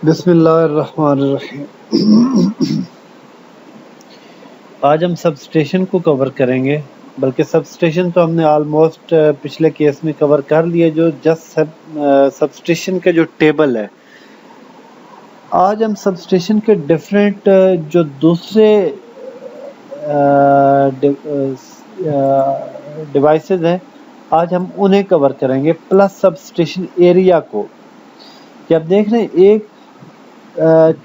बिस्मिल्लाहिर्रहमानिर्रहीम। आज हम सब स्टेशन को कवर करेंगे, बल्कि सब स्टेशन तो हमने ऑलमोस्ट पिछले केस में कवर कर लिया, जो जस्ट सब स्टेशन का जो टेबल है। आज हम सब स्टेशन के डिफरेंट जो दूसरे डिवाइसेस हैं, आज हम उन्हें कवर करेंगे, प्लस सब स्टेशन एरिया को। कि आप देख रहे हैं एक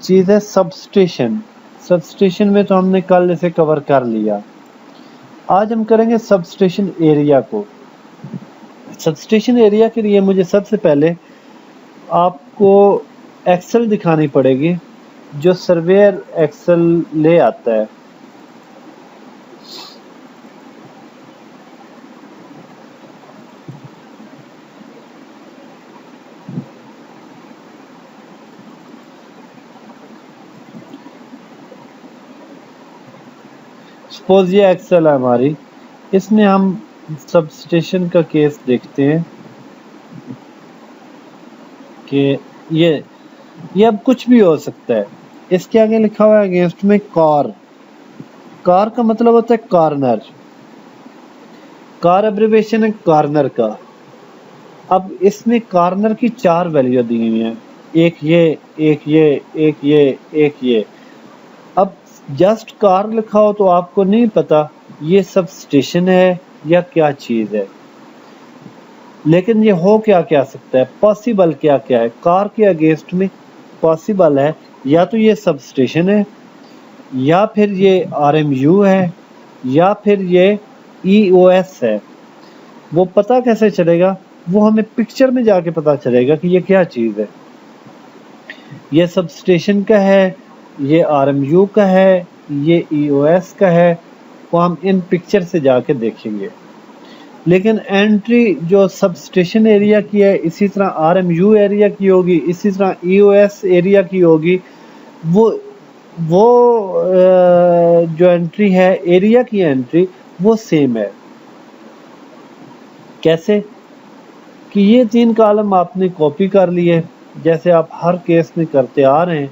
चीज़ है सब स्टेशन में तो हमने कल इसे कवर कर लिया। आज हम करेंगे सब स्टेशन एरिया को। सब स्टेशन एरिया के लिए मुझे सबसे पहले आपको एक्सेल दिखानी पड़ेगी, जो सर्वेयर एक्सेल ले आता है। सपोज ये एक्सेल है हमारी, इसमें हम सब स्टेशन का केस देखते हैं कि ये अब कुछ भी हो सकता है। इसके आगे लिखा हुआ है अगेंस्ट में कार का मतलब होता है कॉर्नर। कार एब्रिविएशन है कॉर्नर का। अब इसमें कॉर्नर की 4 वैल्यू दी हुई हैं, एक ये। अब जस्ट कार लिखा हो तो आपको नहीं पता ये सब स्टेशन है या क्या चीज है, लेकिन ये हो क्या सकता है, पॉसिबल क्या है। कार के अगेंस्ट में पॉसिबल है या तो ये सब स्टेशन है, या फिर ये RMU है, या फिर ये EOS है। वो पता कैसे चलेगा? वो हमें पिक्चर में जाके पता चलेगा कि ये क्या चीज है। ये सब स्टेशन का है, ये RMU का है, ये EOS का है, वो हम इन पिक्चर से जाके देखेंगे। लेकिन एंट्री जो सब स्टेशन एरिया की है, इसी तरह RMU एरिया की होगी, इसी तरह EOS एरिया की होगी। वो जो एंट्री है, एरिया की एंट्री, वो सेम है। कैसे? कि ये 3 कॉलम आपने कॉपी कर लिए, जैसे आप हर केस में करते आ रहे हैं।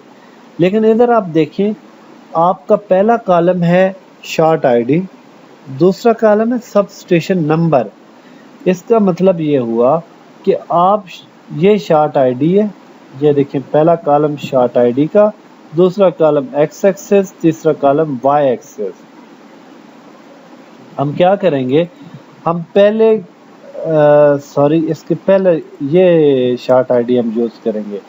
लेकिन इधर आप देखें, आपका पहला कॉलम है शॉर्ट आईडी, दूसरा कॉलम है सब स्टेशन नंबर। इसका मतलब ये हुआ कि आप ये शॉर्ट आईडी है, ये देखें पहला कॉलम शॉर्ट आईडी का, दूसरा कॉलम एक्स एक्सेस, तीसरा कॉलम वाई एक्सेस। हम क्या करेंगे, हम पहले इसके पहले ये शॉर्ट आईडी हम यूज करेंगे।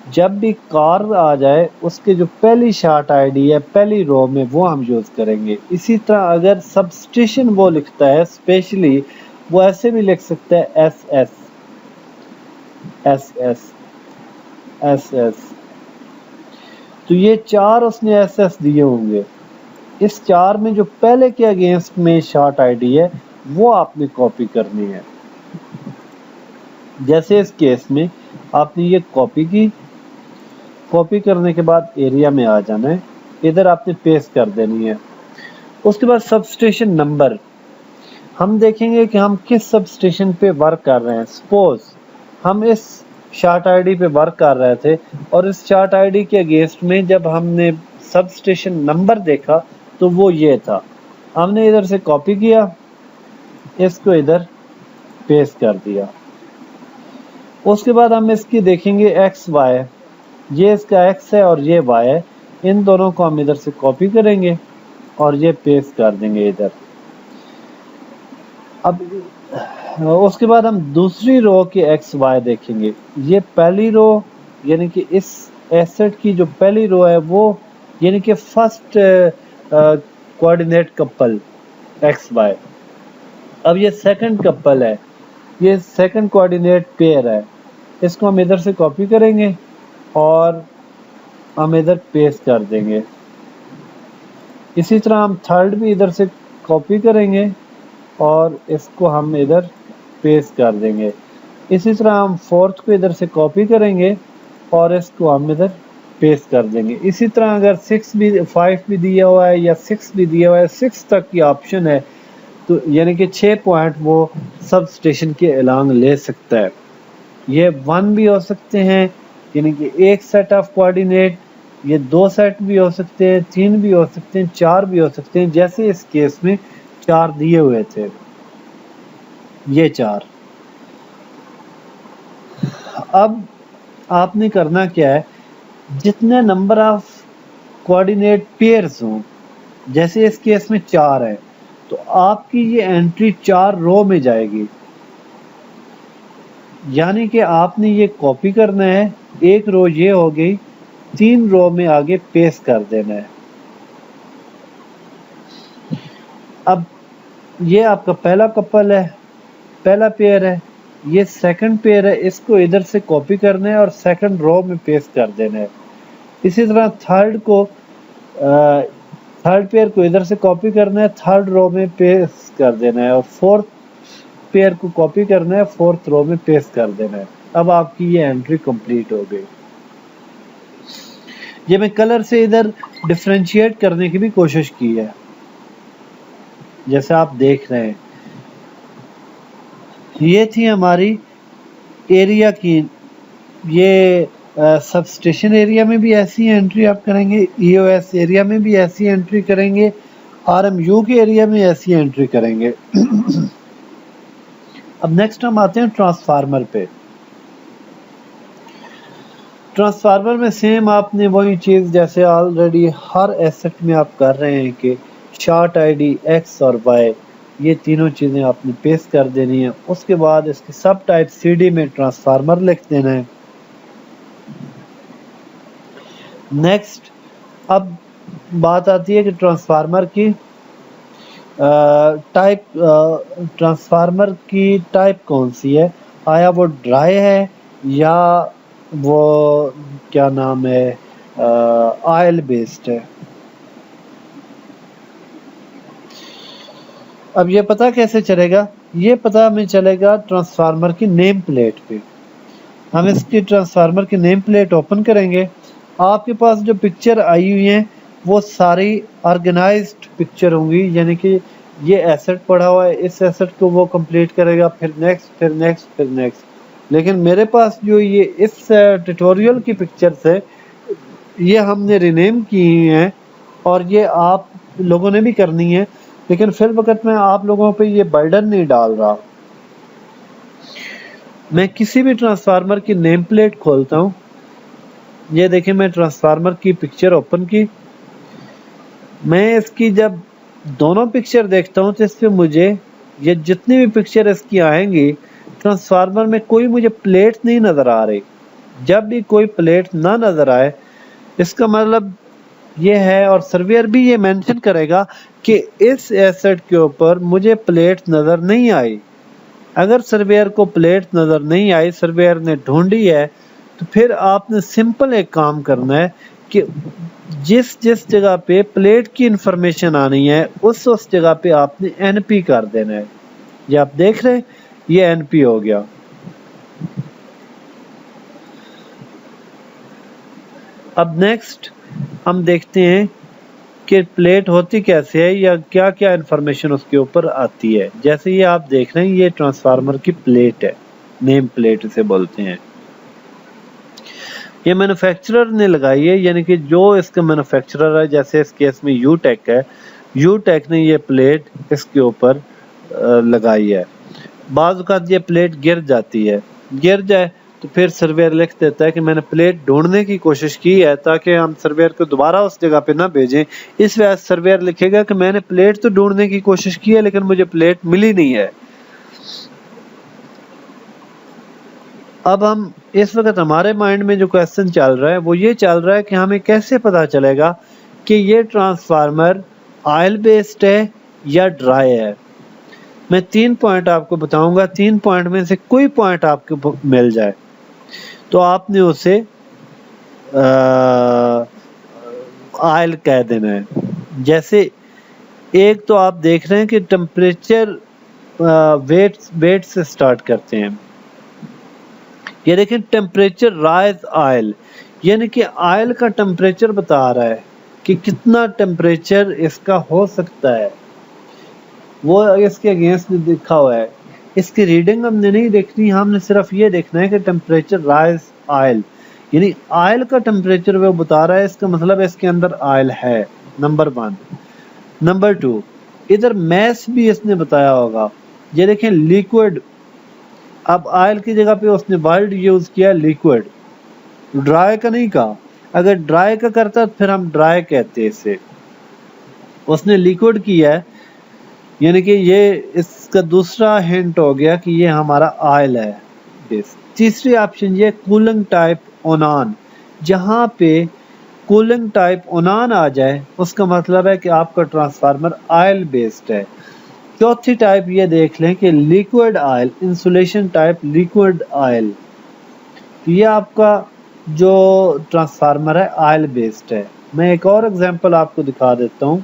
जब भी कार आ जाए, उसके जो पहली शॉर्ट आईडी है पहली रो में, वो हम यूज करेंगे। इसी तरह अगर सब स्टेशन वो लिखता है स्पेशली, वो ऐसे भी लिख सकता है SS। तो ये 4 उसने SS दिए होंगे। इस 4 में जो पहले के अगेंस्ट में शॉर्ट आईडी है, वो आपने कॉपी करनी है। जैसे इस केस में आपने ये कॉपी करने के बाद एरिया में आ जाना है, इधर आपने पेस्ट कर देनी है। उसके बाद सब स्टेशन नंबर, हम देखेंगे कि हम किस सब स्टेशन पे वर्क कर रहे हैं। सपोज हम इस शॉर्ट आईडी पे वर्क कर रहे थे, और इस शॉर्ट आईडी के अगेंस्ट में जब हमने सब स्टेशन नंबर देखा तो वो ये था। हमने इधर से कॉपी किया, इसको इधर पेस्ट कर दिया। उसके बाद हम इसकी देखेंगे XY, ये इसका X है और ये Y है, इन दोनों को हम इधर से कॉपी करेंगे और ये पेस्ट कर देंगे इधर। अब उसके बाद हम दूसरी रो के XY देखेंगे। ये पहली रो, यानी कि इस एसेट की जो पहली रो है, वो यानी कि फर्स्ट कोऑर्डिनेट कपल XY। अब ये सेकंड कपल है, ये सेकंड कोऑर्डिनेट पेयर है, इसको हम इधर से कॉपी करेंगे और हम इधर पेस्ट कर देंगे। इसी तरह हम थर्ड भी इधर से कॉपी करेंगे और इसको हम इधर पेस्ट कर देंगे। इसी तरह हम फोर्थ को इधर से कॉपी करेंगे और इसको हम इधर पेस्ट कर देंगे। इसी तरह अगर 5 भी दिया हुआ है या 6 भी दिया हुआ है, 6 तक की ऑप्शन है, तो यानी कि 6 पॉइंट वो सब स्टेशन के अलोंग ले सकता है। ये 1 भी हो सकते हैं, यानी कि एक सेट ऑफ कोऑर्डिनेट, ये 2 सेट भी हो सकते हैं, 3 भी हो सकते हैं, 4 भी हो सकते हैं, जैसे इस केस में 4 दिए हुए थे, ये 4। अब आपने करना क्या है, जितने नंबर ऑफ कोऑर्डिनेट पेयर्स हों, जैसे इस केस में 4 है, तो आपकी ये एंट्री 4 रो में जाएगी, यानी कि आपने ये कॉपी करना है, एक रो ये हो गई, 3 रो में आगे पेस्ट कर देना है। अब ये आपका पहला कपल है, पहला पेयर है, ये सेकंड पेयर है, इसको इधर से कॉपी करना है और सेकंड रो में पेस्ट कर देना है। इसी तरह थर्ड पेयर को इधर से कॉपी करना है, थर्ड रो में पेस्ट कर देना है, और फोर्थ पेयर को कॉपी करना है, फोर्थ रो में पेस्ट कर देना है। अब आपकी ये एंट्री कंप्लीट हो गई। ये मैं कलर से इधर डिफरेंशिएट करने की भी कोशिश की है, जैसे आप देख रहे हैं। ये थी हमारी एरिया की, ये सबस्टेशन एरिया में भी ऐसी एंट्री आप करेंगे, ईओएस एरिया में भी ऐसी एंट्री करेंगे, आरएमयू के एरिया में ऐसी एंट्री करेंगे। अब नेक्स्ट हम आते हैं ट्रांसफार्मर पे। ट्रांसफार्मर में सेम आपने वही चीज़ जैसे ऑलरेडी हर एसेट में आप कर रहे हैं कि शार्ट आईडी, एक्स और वाई, ये तीनों चीज़ें आपने पेस्ट कर देनी है। उसके बाद इसके सब टाइप सीडी में ट्रांसफार्मर लिख देना है। नेक्स्ट अब बात आती है कि ट्रांसफार्मर की टाइप कौन सी है, आया वो ड्राई है या वो क्या नाम है ऑयल बेस्ड है। अब ये पता कैसे चलेगा, ये पता हमें चलेगा ट्रांसफार्मर की नेम प्लेट पे। हम इसकी ट्रांसफार्मर की नेम प्लेट ओपन करेंगे, आपके पास जो पिक्चर आई हुई है वो सारी ऑर्गेनाइज्ड पिक्चर होंगी, यानी कि ये एसेट पड़ा हुआ है, इस एसेट को वो कंप्लीट करेगा, फिर नेक्स्ट, फिर नेक्स्ट, फिर नेक्स्ट। लेकिन मेरे पास जो ये इस ट्यूटोरियल की पिक्चर्स है, ये हमने रीनेम की हैं और ये आप लोगों ने भी करनी है, लेकिन फिर वक्त मैं आप लोगों पे ये बर्डन नहीं डाल रहा। मैं किसी भी ट्रांसफार्मर की नेम प्लेट खोलता हूँ, ये देखिए मैं ट्रांसफार्मर की पिक्चर ओपन की, मैं इसकी जब दोनों पिक्चर देखता हूँ तो इस पर मुझे ये जितनी भी पिक्चर इसकी आएंगी, ट्रांसफार्मर में कोई मुझे प्लेट नहीं नज़र आ रही। जब भी कोई प्लेट ना नज़र आए, इसका मतलब ये है, और सर्वेयर भी ये मेंशन करेगा कि इस एसेट के ऊपर मुझे प्लेट नज़र नहीं आई। अगर सर्वेयर को प्लेट नज़र नहीं आई, सर्वेयर ने ढूंढी है, तो फिर आपने सिंपल एक काम करना है कि जिस जिस जगह पे प्लेट की इंफॉर्मेशन आनी है उस जगह पे आपने एनपी कर देना है। ये आप देख रहे हैं, ये एनपी हो गया। अब नेक्स्ट हम देखते हैं कि प्लेट होती कैसे है या क्या क्या इंफॉर्मेशन उसके ऊपर आती है। जैसे ये आप देख रहे हैं, ये ट्रांसफार्मर की प्लेट है, नेम प्लेट इसे बोलते हैं। ये मैन्युफैक्चरर ने लगाई है, यानी कि जो इसका मैन्युफैक्चरर है, जैसे इस केस में यूटेक है, यूटेक ने ये प्लेट इसके ऊपर लगाई है। बाज़ औक़ात ये प्लेट गिर जाती है, गिर जाए तो फिर सर्वेयर लिख देता है कि मैंने प्लेट ढूंढने की कोशिश की है, ताकि हम सर्वेयर को दोबारा उस जगह पे ना भेजें। इस वजह से सर्वेयर लिखेगा कि मैंने प्लेट तो ढूंढने की कोशिश की है, लेकिन मुझे प्लेट मिली नहीं है। अब हम इस वक्त हमारे माइंड में जो क्वेश्चन चल रहा है वो ये चल रहा है कि हमें कैसे पता चलेगा कि ये ट्रांसफार्मर ऑयल बेस्ड है या ड्राई है। मैं 3 पॉइंट आपको बताऊंगा, 3 पॉइंट में से कोई पॉइंट आपको मिल जाए तो आपने उसे ऑयल कह देना है। जैसे एक तो आप देख रहे हैं कि टेम्परेचर वेट से स्टार्ट करते हैं। ये देखिए टेम्परेचर राइज ऑयल, यानी कि ऑयल का टेम्परेचर बता रहा है कि कितना टेम्परेचर इसका हो सकता है, वो इसके अगेंस्ट लिखा हुआ है। इसकी रीडिंग हमने नहीं देखनी, हमने सिर्फ ये देखना है कि टेम्परेचर राइज ऑयल, यानी ऑयल का टेम्परेचर वो बता रहा है, इसका मतलब है इसके अंदर ऑयल है, नंबर 1। नंबर 2, इधर मैस भी इसने बताया होगा। ये देखें लिक्विड, अब ऑयल की जगह पे उसने वर्ड यूज किया लिक्विड, ड्राई का नहीं कहा। अगर ड्राई का करता तो फिर हम ड्राई कहते इसे, उसने लिक्विड किया है, यानी कि ये इसका दूसरा हिंट हो गया कि ये हमारा ऑयल है बेस। तीसरी ऑप्शन ये कूलिंग टाइप ओनान, जहां पे कूलिंग टाइप ओनान आ जाए उसका मतलब है कि आपका ट्रांसफार्मर ऑयल बेस्ड है। चौथी टाइप ये देख लें कि liquid oil, insulation type liquid oil, ये आपका जो ट्रांसफार्मर है ऑयल बेस्ड है। मैं एक और एग्जांपल आपको दिखा देता हूं।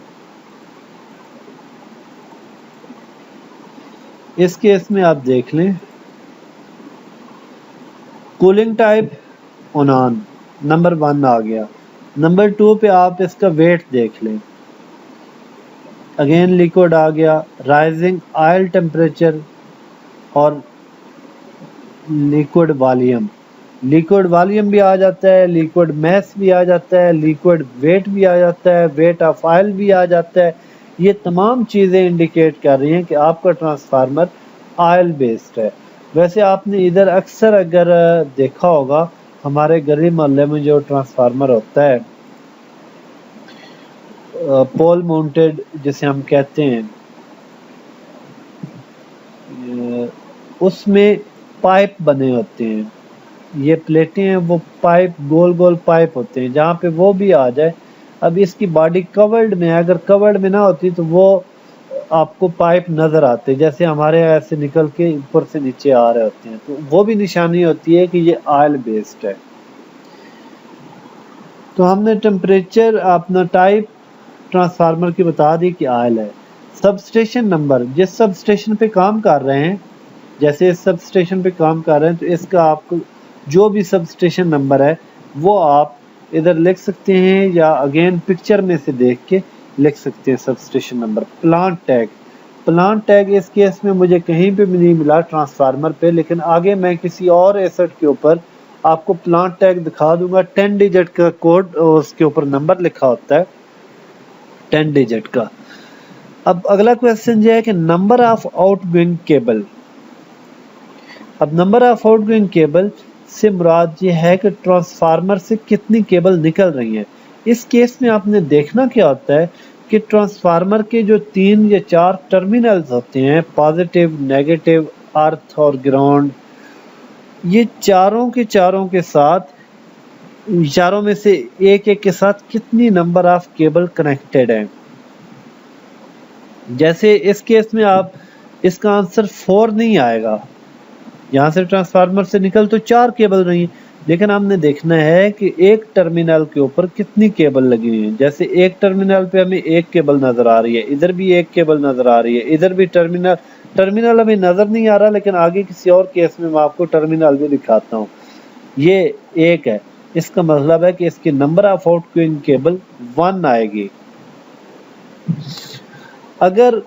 इस केस में आप देख लें कूलिंग टाइप ओनान नंबर 1 आ गया। नंबर 2 पे आप इसका वेट देख लें, अगेन लिक्विड आ गया, राइजिंग ऑयल टेम्परेचर और लिक्विड वॉल्यूम। लिक्विड वॉल्यूम भी आ जाता है, लिक्विड मैस भी आ जाता है, लिक्विड वेट भी आ जाता है, वेट ऑफ ऑयल भी आ जाता है। ये तमाम चीज़ें इंडिकेट कर रही हैं कि आपका ट्रांसफार्मर ऑयल बेस्ड है। वैसे आपने इधर अक्सर अगर देखा होगा हमारे गली मोहल्ले में जो ट्रांसफार्मर होता है पोल माउंटेड जिसे हम कहते हैं, उसमें पाइप बने होते हैं, ये प्लेटें हैं वो पाइप, गोल गोल पाइप होते हैं, जहाँ पे वो भी आ जाए। अब इसकी बॉडी कवर्ड में है, अगर कवर्ड में ना होती तो वो आपको पाइप नजर आते, जैसे हमारे ऐसे निकल के ऊपर से नीचे आ रहे होते हैं, तो वो भी निशानी होती है कि ये ऑयल बेस्ड है। तो हमने टेम्परेचर अपना टाइप ट्रांसफार्मर की बता दी कि ऑयल है। सबस्टेशन नंबर, जिस सब स्टेशन पे काम कर रहे हैं, जैसे इस सब स्टेशन पे काम कर रहे हैं तो इसका आपको जो भी सब स्टेशन नंबर है वो आप इधर लिख सकते हैं या अगेन पिक्चर में से देख के लिख सकते हैं sub station number. Plant tag, plant tag इस केस में मुझे कहीं पे भी नहीं मिला ट्रांसफार्मर पे, लेकिन आगे मैं किसी और एसेट के ऊपर आपको प्लांट टैग दिखा दूंगा। 10 डिजिट का कोड उसके ऊपर नंबर लिखा होता है 10 डिजिट का। अब अगला क्वेश्चन ये है कि नंबर ऑफ आउटगोइंग केबल। अब नंबर ऑफ आउटगोइंग केबल से मुराद ये है कि ट्रांसफार्मर से कितनी केबल निकल रही है। इस केस में आपने देखना क्या होता है कि ट्रांसफार्मर के जो 3 या 4 टर्मिनल्स होते हैं, पॉजिटिव, नेगेटिव, अर्थ और ग्राउंड, ये चारों के साथ, चारों में से एक एक के साथ कितनी नंबर ऑफ केबल कनेक्टेड है। जैसे इस केस में आप इसका आंसर 4 नहीं आएगा, यहाँ से ट्रांसफार्मर से निकल तो 4 केबल रही है, लेकिन हमने देखना है कि एक टर्मिनल के ऊपर कितनी केबल लगी हुई है। जैसे एक टर्मिनल पे हमें एक केबल नजर आ रही है, इधर भी एक केबल नजर आ रही है, इधर भी टर्मिनल हमें नजर नहीं आ रहा, लेकिन आगे किसी और केस में मैं आपको टर्मिनल भी दिखाता हूँ। ये एक है, इसका मतलब है कि इसकी नंबर ऑफ आउटगोइंग केबल 1 आएगी। अगर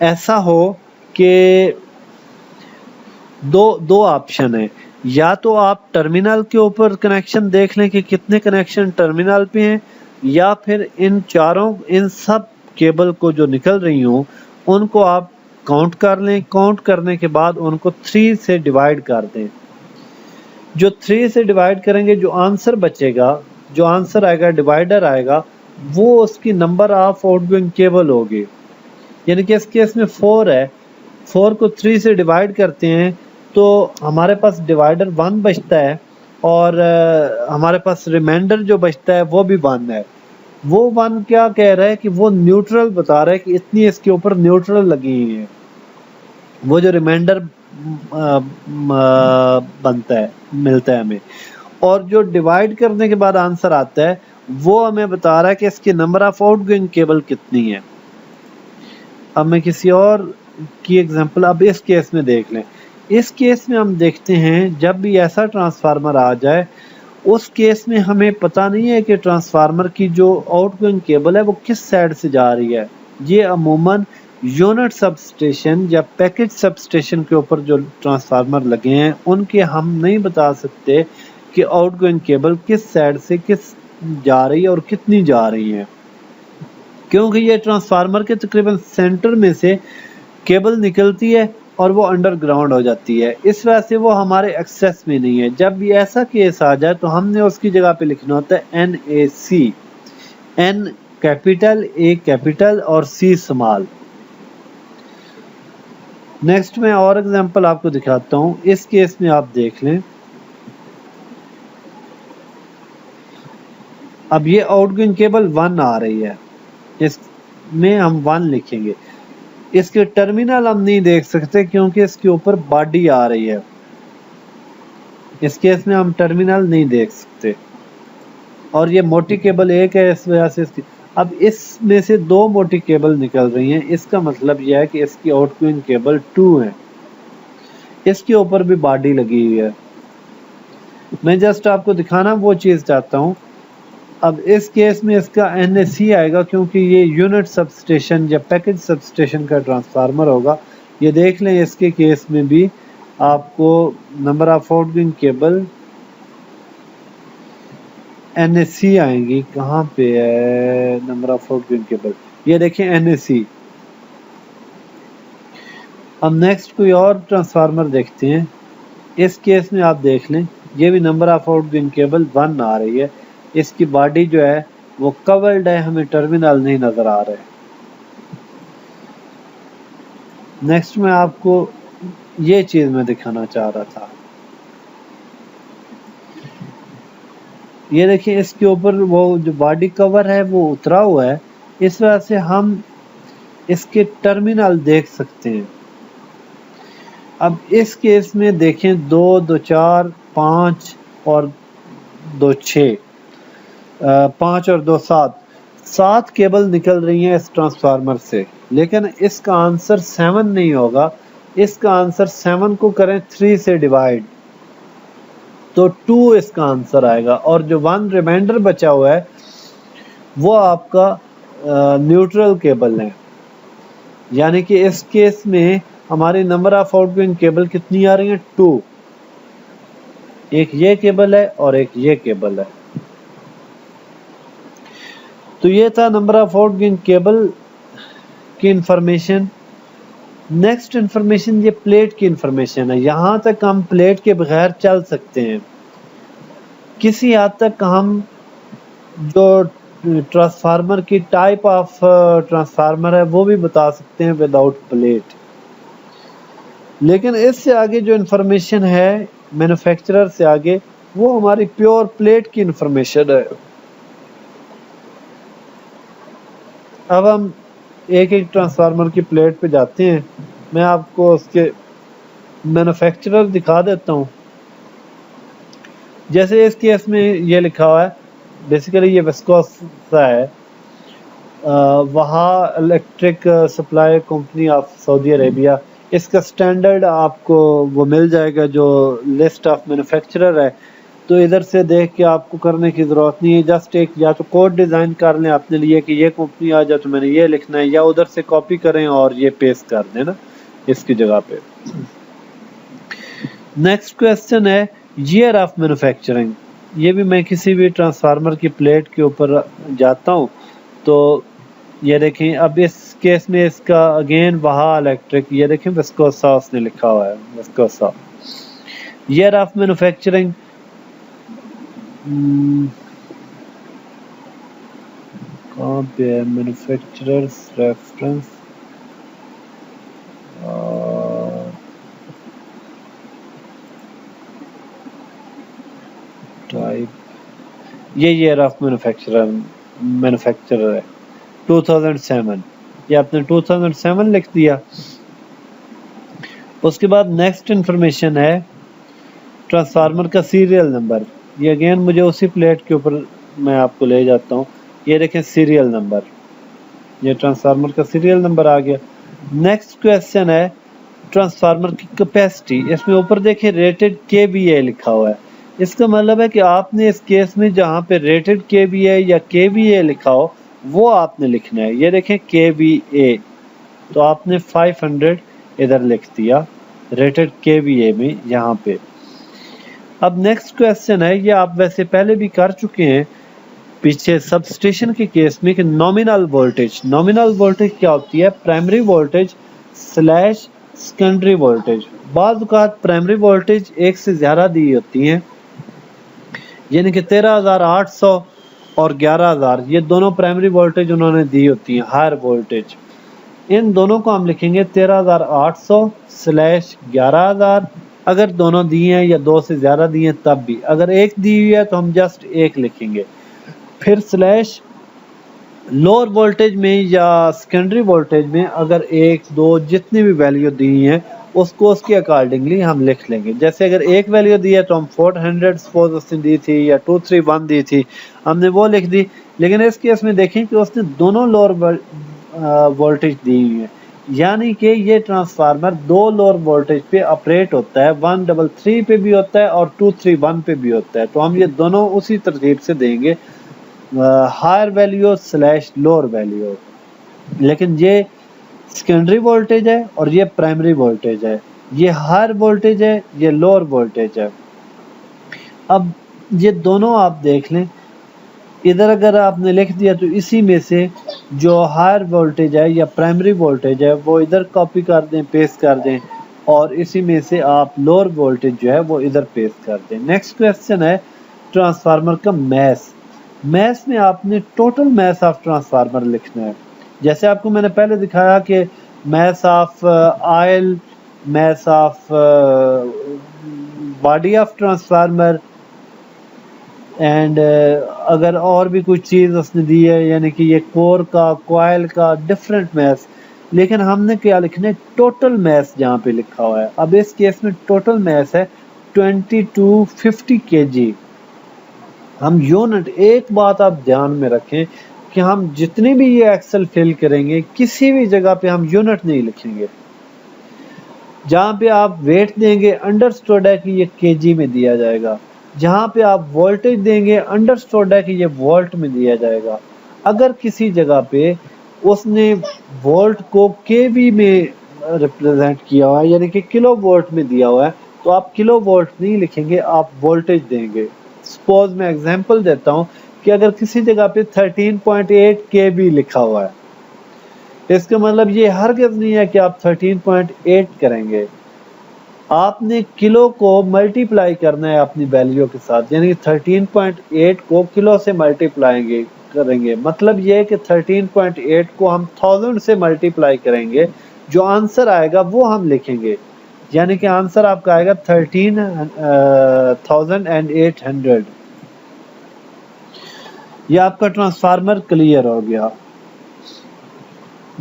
ऐसा हो कि दो ऑप्शन है, या तो आप टर्मिनल के ऊपर कनेक्शन देख लें कि कितने कनेक्शन टर्मिनल पे हैं, या फिर इन सब केबल को जो निकल रही हूँ उनको आप काउंट कर लें। काउंट करने के बाद उनको 3 से डिवाइड कर दें। जो 3 से डिवाइड करेंगे, जो आंसर बचेगा, जो आंसर आएगा, डिवाइडर आएगा, वो उसकी नंबर ऑफ आउटगोइंग केबल होगी। यानी कि इस केस में 4 है, 4 को 3 से डिवाइड करते हैं तो हमारे पास डिवाइडर 1 बचता है, और हमारे पास रिमाइंडर जो बचता है वो भी 1 है। वो 1 क्या कह रहा है कि वो न्यूट्रल बता रहा है कि इतनी इसके ऊपर न्यूट्रल लगी हुई है। वो जो रिमाइंडर बनता है, मिलता है हमें, और जो डिवाइड करने के बाद आंसर आता है वो हमें बता रहा है कि इसकी नंबर ऑफ आउटगोइंग केबल कितनी है। अब मैं किसी और की एग्जांपल अब इस केस में देख लें। इस केस में हम देखते हैं जब भी ऐसा ट्रांसफार्मर आ जाए, उस केस में हमें पता नहीं है कि ट्रांसफार्मर की जो आउटगोइंग केबल है वो किस साइड से जा रही है। ये अमूमन यूनिट सबस्टेशन या पैकेज सबस्टेशन के ऊपर जो ट्रांसफार्मर लगे हैं उनके हम नहीं बता सकते कि आउटगोइंग केबल किस साइड से किस जा रही है और कितनी जा रही है, क्योंकि ये ट्रांसफार्मर के तकरीबन सेंटर में से केबल निकलती है और वो अंडरग्राउंड हो जाती है, इस वजह से वो हमारे एक्सेस में नहीं है। जब भी ऐसा केस आ जाए तो हमने उसकी जगह पे लिखना होता है NAC, N capital, A capital और C स्मॉल। नेक्स्ट मैं और एग्जांपल आपको दिखाता हूं। इस केस में आप देख लें, अब ये आउटगोइंग केबल 1 आ रही है, इसमें हम 1 लिखेंगे। इसके टर्मिनल हम नहीं देख सकते क्योंकि इसके ऊपर बॉडी आ रही है, इस केस में हम टर्मिनल नहीं देख सकते और ये मोटी केबल एक है, इस वजह से इसकी अब इसमें से 2 मोटी केबल निकल रही हैं, इसका मतलब यह है कि इसकी आउटगोइंग केबल 2 है, इसके ऊपर भी बॉडी लगी हुई है। मैं जस्ट आपको दिखाना वो चीज़ चाहता हूँ। अब इस केस में इसका NAC आएगा क्योंकि ये यूनिट सबस्टेशन या पैकेज सबस्टेशन का ट्रांसफार्मर होगा। ये देख लें, इसके केस में भी आपको number of outgoing cable NAC आएंगी। कहाँ पे है नंबर ऑफ आउटगोइंग केबल, ये देखें NAC। अब नेक्स्ट कोई और ट्रांसफार्मर देखते हैं। इस केस में आप देख लें, ये भी नंबर ऑफ आउटगोइंग केबल 1 आ रही है, इसकी बॉडी जो है वो कवर्ड है, हमें टर्मिनल नहीं नजर आ रहे। नेक्स्ट में आपको ये चीज मैं दिखाना चाह रहा था, ये देखिए इसके ऊपर वो जो बॉडी कवर है वो उतरा हुआ है, इस वजह से हम इसके टर्मिनल देख सकते हैं। अब इस केस में देखें 2, 2, 4, 5 और 2, 6, 5 और 2, 7 केबल निकल रही हैं इस ट्रांसफार्मर से, लेकिन इसका आंसर 7 नहीं होगा। इसका आंसर 7 को करें 3 से डिवाइड तो 2 इसका आंसर आएगा, और जो 1 रिमाइंडर बचा हुआ है वो आपका न्यूट्रल केबल है। यानी कि इस केस में हमारी नंबर ऑफ आउटगोइंग केबल कितनी आ रही है? 2। एक ये केबल है और एक ये केबल है। तो ये था नंबर ऑफ आउटगोइंग केबल की इंफॉर्मेशन। नेक्स्ट इंफॉर्मेशन ये प्लेट की इंफॉर्मेशन है। यहां तक हम प्लेट के बगैर चल सकते हैं। किसी हद तक हम जो ट्रांसफार्मर की टाइप ऑफ ट्रांसफार्मर है वो भी बता सकते हैं विदाउट प्लेट। लेकिन इससे आगे जो इंफॉर्मेशन है मैन्युफैक्चरर से आगे, वो हमारी प्योर प्लेट की इंफॉर्मेशन है। अब हम एक एक ट्रांसफार्मर की प्लेट पे जाते हैं। मैं आपको उसके मैन्युफैक्चरर दिखा देता हूँ। जैसे इस केस में ये लिखा हुआ है, बेसिकली ये विस्कोसा है, वहा electric supply company of Saudi Arabia. इसका स्टैंडर्ड आपको वो मिल जाएगा जो लिस्ट ऑफ मैन्युफैक्चरर है। तो इधर से देख के आपको करने की ज़रूरत नहीं है, जस्ट एक या तो कोड डिज़ाइन कर लें अपने लिए कि ये कंपनी आ जाए तो मैंने ये लिखना है, या उधर से कॉपी करें और ये पेस्ट कर दें ना इसकी जगह पे। नेक्स्ट क्वेश्चन है ईयर ऑफ मैन्युफैक्चरिंग। ये भी मैं किसी भी ट्रांसफार्मर की प्लेट के ऊपर जाता हूँ तो ये देखें, अब इस केस में इसका अगेन वहा इलेक्ट्रिक, ये देखें विस्कोसा उसने लिखा हुआ है, विस्कोसा। ईयर ऑफ मैन्युफैक्चरिंग कहाँ पे है? मैन्युफैक्चरर्स रेफरेंस, टाइप, ये ईयर ऑफ मैन्युफैक्चरर है 2007। ये आपने 2007 लिख दिया। उसके बाद नेक्स्ट इंफॉर्मेशन है ट्रांसफार्मर का सीरियल नंबर। ये अगेन मुझे उसी प्लेट के ऊपर मैं आपको ले जाता हूँ। ये देखें सीरियल नंबर, ये ट्रांसफार्मर का सीरियल नंबर आ गया। नेक्स्ट क्वेश्चन है ट्रांसफार्मर की कैपेसिटी। इसमें ऊपर देखें रेटेड KVA लिखा हुआ है। इसका मतलब है कि आपने इस केस में जहाँ पे रेटेड KVA या KVA लिखा हो वो आपने लिखना है। ये देखें KVA, तो आपने 500 इधर लिख दिया रेटेड KVA में यहाँ पे। अब नेक्स्ट क्वेश्चन है, ये आप वैसे पहले भी कर चुके हैं पीछे सबस्टेशन के केस में, कि नॉमिनल वोल्टेज। नॉमिनल वोल्टेज क्या होती है? Primary voltage slash secondary voltage. बाज़ औक़ात प्राइमरी वोल्टेज एक से ज़्यादा दी होती हैं, यानी कि 13,800 और 11,000, ये दोनों प्राइमरी वोल्टेज उन्होंने दी होती हैं, हायर वोल्टेज। इन दोनों को हम लिखेंगे 13,800 स्लैश 11,000। अगर दोनों दिए हैं या दो से ज़्यादा दिए हैं तब भी, अगर एक दी हुई है तो हम जस्ट एक लिखेंगे। फिर स्लैश लोअर वोल्टेज में या सेकेंडरी वोल्टेज में अगर एक दो जितनी भी वैल्यू दी है उसको उसके अकॉर्डिंगली हम लिख लेंगे। जैसे अगर एक वैल्यू दी है तो हम 400 सपोज उसने दी थी, या 231 दी थी, हमने वो लिख दी। लेकिन इस केस में देखें कि उसने दोनों लोअर वोल्टेज दी हुई है, यानी कि ये ट्रांसफार्मर दो लोअर वोल्टेज पे ऑपरेट होता है, 133 पे भी होता है और 231 पे भी होता है। तो हम ये दोनों उसी तरतीब से देंगे, higher value slash lower value. लेकिन ये सेकेंडरी वोल्टेज है और ये प्राइमरी वोल्टेज है, ये हायर वोल्टेज है, ये लोअर वोल्टेज है। अब ये दोनों आप देख लें, इधर अगर आपने लिख दिया तो इसी में से जो हायर वोल्टेज है या प्राइमरी वोल्टेज है वो इधर कॉपी कर दें, पेस्ट कर दें, और इसी में से आप लोअर वोल्टेज जो है वो इधर पेस्ट कर दें। नेक्स्ट क्वेश्चन है ट्रांसफार्मर का मैस। मैस में आपने टोटल मैस ऑफ ट्रांसफार्मर लिखना है। जैसे आपको मैंने पहले दिखाया कि mass of oil, mass of body of transformer, and अगर और भी कुछ चीज़ उसने दी है, यानी कि ये कोर का, कॉइल का, डिफरेंट मैस। लेकिन हमने क्या लिखना है? टोटल मैस जहाँ पे लिखा हुआ है। अब इस केस में टोटल मैस है 2250 kg। हम यूनिट, एक बात आप ध्यान में रखें कि हम जितनी भी ये एक्सेल फिल करेंगे किसी भी जगह पे हम यूनिट नहीं लिखेंगे। जहाँ पे आप वेट देंगे अंडरस्टूड है कि ये केजी में दिया जाएगा, जहाँ पे आप वोल्टेज देंगे अंडरस्टूड है कि ये वोल्ट में दिया जाएगा। अगर किसी जगह पे उसने वोल्ट को केवी में रिप्रेजेंट किया हुआ है, यानी कि किलो वोल्ट में दिया हुआ है, तो आप किलो वोल्ट नहीं लिखेंगे, आप वोल्टेज देंगे। सपोज मैं एग्जांपल देता हूं कि अगर किसी जगह पे 13.8 kV लिखा हुआ है, इसका मतलब ये हरगिज़ नहीं है कि आप 13.8 करेंगे। आपने किलो को मल्टीप्लाई करना है अपनी वैल्यू के साथ, यानी 13.8 को किलो से मल्टीप्लाई करेंगे। मतलब ये है कि 13.8 को हम 1000 से मल्टीप्लाई करेंगे, जो आंसर आएगा वो हम लिखेंगे। यानी कि आंसर आपका आएगा 13,800। ये आपका ट्रांसफार्मर क्लियर हो गया।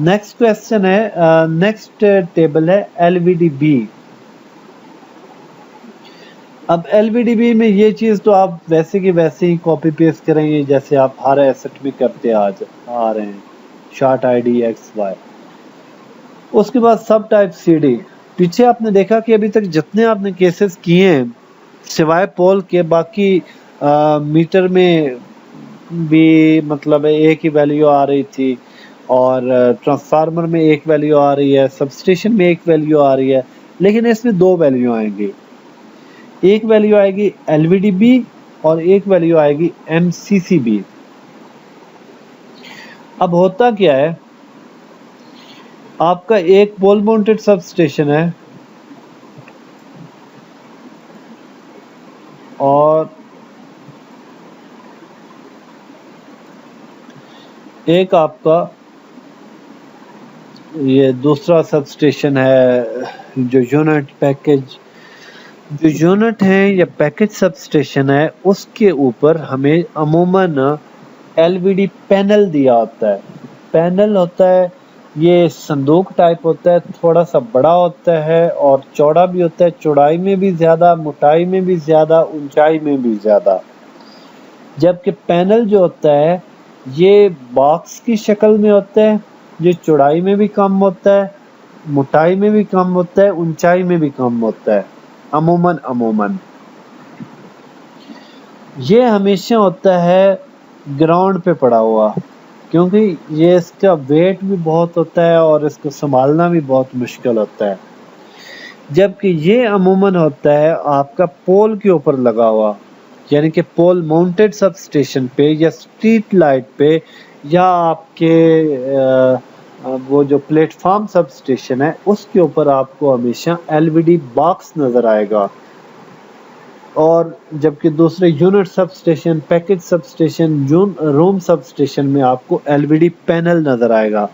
नेक्स्ट क्वेश्चन है, नेक्स्ट टेबल है LVDB। अब LVDB में ये चीज़ तो आप वैसे की वैसे ही कॉपी पेस्ट करेंगे जैसे आप हर एसेट में करते आ रहे हैं, शार्ट ID XY। उसके बाद सब टाइप CD। पीछे आपने देखा कि अभी तक जितने आपने केसेस किए हैं सिवाय पोल के, बाकी मीटर में भी मतलब एक ही वैल्यू आ रही थी, और ट्रांसफार्मर में एक वैल्यू आ रही है, सबस्टेशन में एक वैल्यू आ रही है, लेकिन इसमें दो वैल्यू आएंगी। एक वैल्यू आएगी LVDB और एक वैल्यू आएगी MCCB। अब होता क्या है, आपका एक पोल माउंटेड सबस्टेशन है और एक आपका ये दूसरा सबस्टेशन है, जो यूनिट पैकेज, जो यूनिट है या पैकेज सबस्टेशन है, उसके ऊपर हमें अमूमन LVD पैनल दिया होता है। पैनल होता है, ये संदूक टाइप होता है, थोड़ा सा बड़ा होता है और चौड़ा भी होता है, चौड़ाई में भी ज़्यादा, मोटाई में भी ज़्यादा, ऊंचाई में भी ज़्यादा। जबकि पैनल जो होता है ये बॉक्स की शक्ल में होता है, ये चौड़ाई में भी कम होता है, मोटाई में भी कम होता है, ऊंचाई में भी कम होता है। अमूमन ये हमेशा होता है ग्राउंड पे पड़ा हुआ, क्योंकि ये इसका वेट भी बहुत होता है और इसको संभालना भी बहुत मुश्किल होता है। जबकि ये अमूमन होता है आपका पोल के ऊपर लगा हुआ, यानी कि पोल माउंटेड सब स्टेशन पे या स्ट्रीट लाइट पे या आपके वो जो प्लेटफॉर्म सब स्टेशन है उसके ऊपर आपको हमेशा एलवीडी बॉक्स नजर आएगा। और जबकि दूसरे unit sub station, package sub station, room sub station में आपको एलवीडी पैनल नजर आएगा।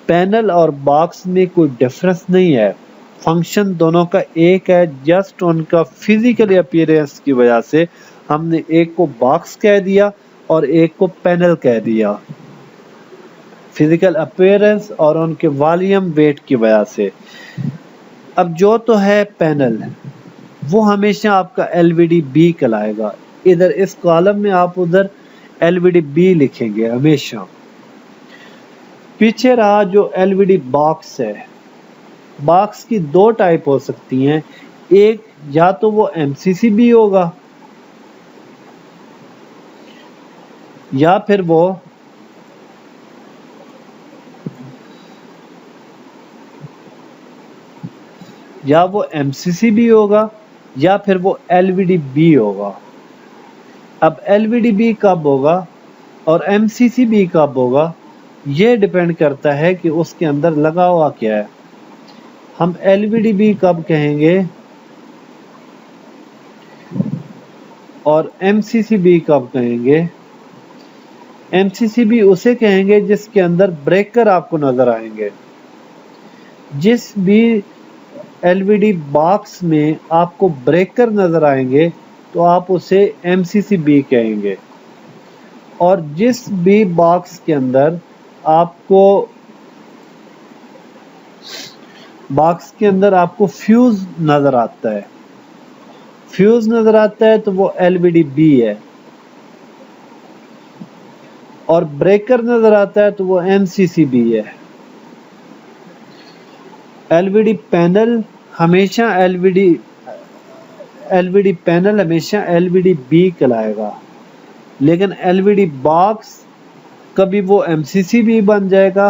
पैनल और बॉक्स में कोई डिफरेंस नहीं है, फंक्शन दोनों का एक है, जस्ट उनका फिजिकल अपीयरेंस की वजह से हमने एक को बॉक्स कह दिया और एक को पैनल कह दिया, फिजिकल अपीयरेंस और उनके वॉल्यूम वेट की वजह से। अब जो तो है पैनल, वो हमेशा आपका एलवीडी बी कहलाएगा। इधर इस कॉलम में आप उधर एलवीडी बी लिखेंगे हमेशा। पीछे रहा जो एलवीडी बॉक्स है, बॉक्स की दो टाइप हो सकती हैं, एक या तो वो एमसीसी बी होगा या फिर वो एमसीसी बी होगा या फिर वो एलवीडी बी होगा। अब एलवीडी बी कब होगा और एमसीसी बी कब होगा, ये डिपेंड करता है कि उसके अंदर लगा हुआ क्या है। हम एलवीडी बी कब कहेंगे और एमसीसी बी कब कहेंगे। एमसीसी बी उसे कहेंगे जिसके अंदर ब्रेकर आपको नजर आएंगे। जिस भी एलवीडी बॉक्स में आपको ब्रेकर नजर आएंगे तो आप उसे एमसीसी बी कहेंगे। और जिस भी बॉक्स के अंदर आपको फ्यूज नजर आता है, तो वो एलवीडी बी है, और ब्रेकर नजर आता है तो वो एमसीसी बी है। एलवीडी पैनल हमेशा एलवीडी बी कहलाएगा, लेकिन एलवीडी बॉक्स कभी वो एमसीसी बी बन जाएगा,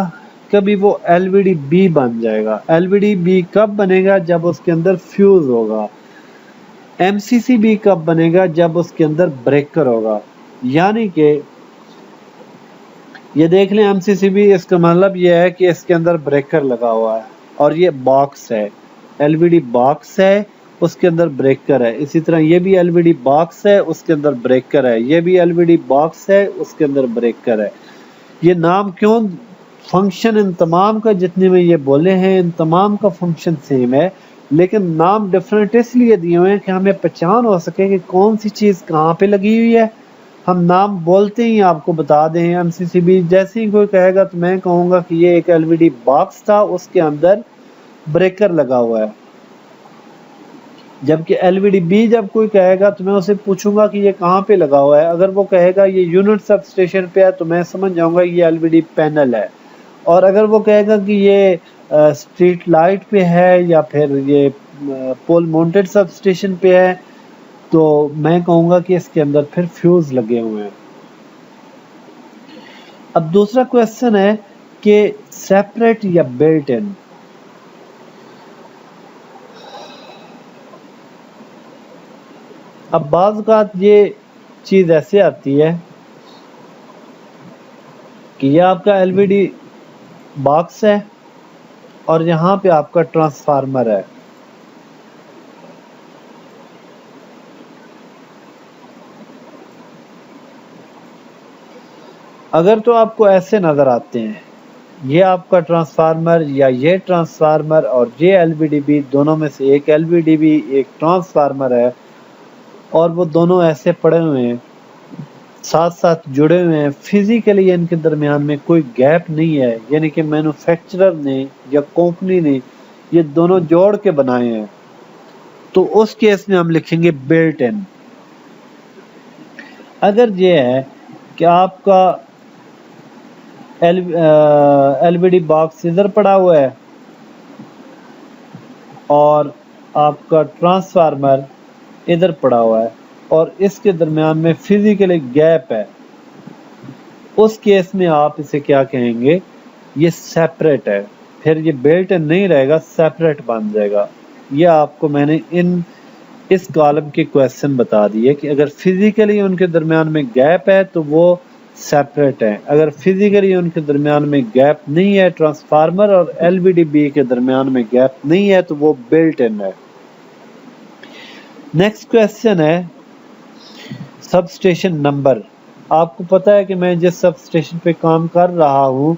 कभी वो एलवीडी बी बन जाएगा। एलवीडी बी कब बनेगा, जब उसके अंदर फ्यूज होगा। एमसीसी बी कब बनेगा, जब उसके अंदर ब्रेकर होगा। यानी कि ये देख लें एमसीसी बी, इसका मतलब ये है कि इसके अंदर ब्रेकर लगा हुआ है और ये बॉक्स है, एलवीडी बॉक्स है, उसके अंदर ब्रेकर है। इसी तरह ये भी एलवीडी बॉक्स है, उसके अंदर ब्रेकर है, ये भी एलवीडी बॉक्स है, उसके अंदर ब्रेकर है। ये नाम क्यों, फंक्शन इन तमाम का जितने में ये बोले हैं इन तमाम का फंक्शन सेम है, लेकिन नाम डिफरेंट इसलिए दिए हुए हैं कि हमें पहचान हो सके कि कौन सी चीज कहाँ पे लगी हुई है। हम नाम बोलते ही आपको बता दें एमसीसी बी, जैसे ही कोई कहेगा तो मैं कहूँगा कि ये एक एलवीडी बॉक्स था, उसके अंदर ब्रेकर लगा हुआ है। जबकि एलवीडी बी जब कोई कहेगा तो मैं उसे पूछूंगा कि ये कहाँ पे लगा हुआ है। अगर वो कहेगा ये यूनिट सब स्टेशन पे है तो मैं समझ जाऊंगा ये एलवीडी पैनल है। और अगर वो कहेगा कि ये स्ट्रीट लाइट पे है या फिर ये पोल माउंटेड सब स्टेशन पे है तो मैं कहूँगा कि इसके अंदर फिर फ्यूज लगे हुए हैं। अब दूसरा क्वेश्चन है कि सेपरेट या बिल्ट इन। अब बाज़ औक़ात ये चीज ऐसे आती है कि ये आपका एलवीडी बॉक्स है और यहाँ पे आपका ट्रांसफार्मर है। अगर तो आपको ऐसे नजर आते हैं, ये आपका ट्रांसफार्मर या ये ट्रांसफार्मर और ये एलवीडी बी, दोनों में से एक एलवीडी बी एक ट्रांसफार्मर है और वो दोनों ऐसे पड़े हुए हैं, साथ साथ जुड़े हुए हैं, फिजिकली इनके दरमियान में कोई गैप नहीं है, यानी कि मैन्युफैक्चरर ने या कंपनी ने ये दोनों जोड़ के बनाए हैं, तो उस केस में हम लिखेंगे बिल्ट इन। अगर ये है कि आपका एलवीडी बॉक्स इधर पड़ा हुआ है और आपका ट्रांसफार्मर इधर पड़ा हुआ है और इसके दरमियान में फिजिकली गैप है, उस केस में आप इसे क्या कहेंगे, ये सेपरेट है। फिर ये बिल्ट इन नहीं रहेगा, सेपरेट बन जाएगा। ये आपको मैंने इस कॉलम के क्वेश्चन बता दिए कि अगर फिजिकली उनके दरमियान में गैप है तो वो सेपरेट है, अगर फिजिकली उनके दरमियान में गैप नहीं है, ट्रांसफार्मर और एलवीडीबी के दरमियान में गैप नहीं है, तो वो बिल्ट इन है। नेक्स्ट क्वेश्चन है सब स्टेशन नंबर। आपको पता है कि मैं जिस सब स्टेशन पे काम कर रहा हूँ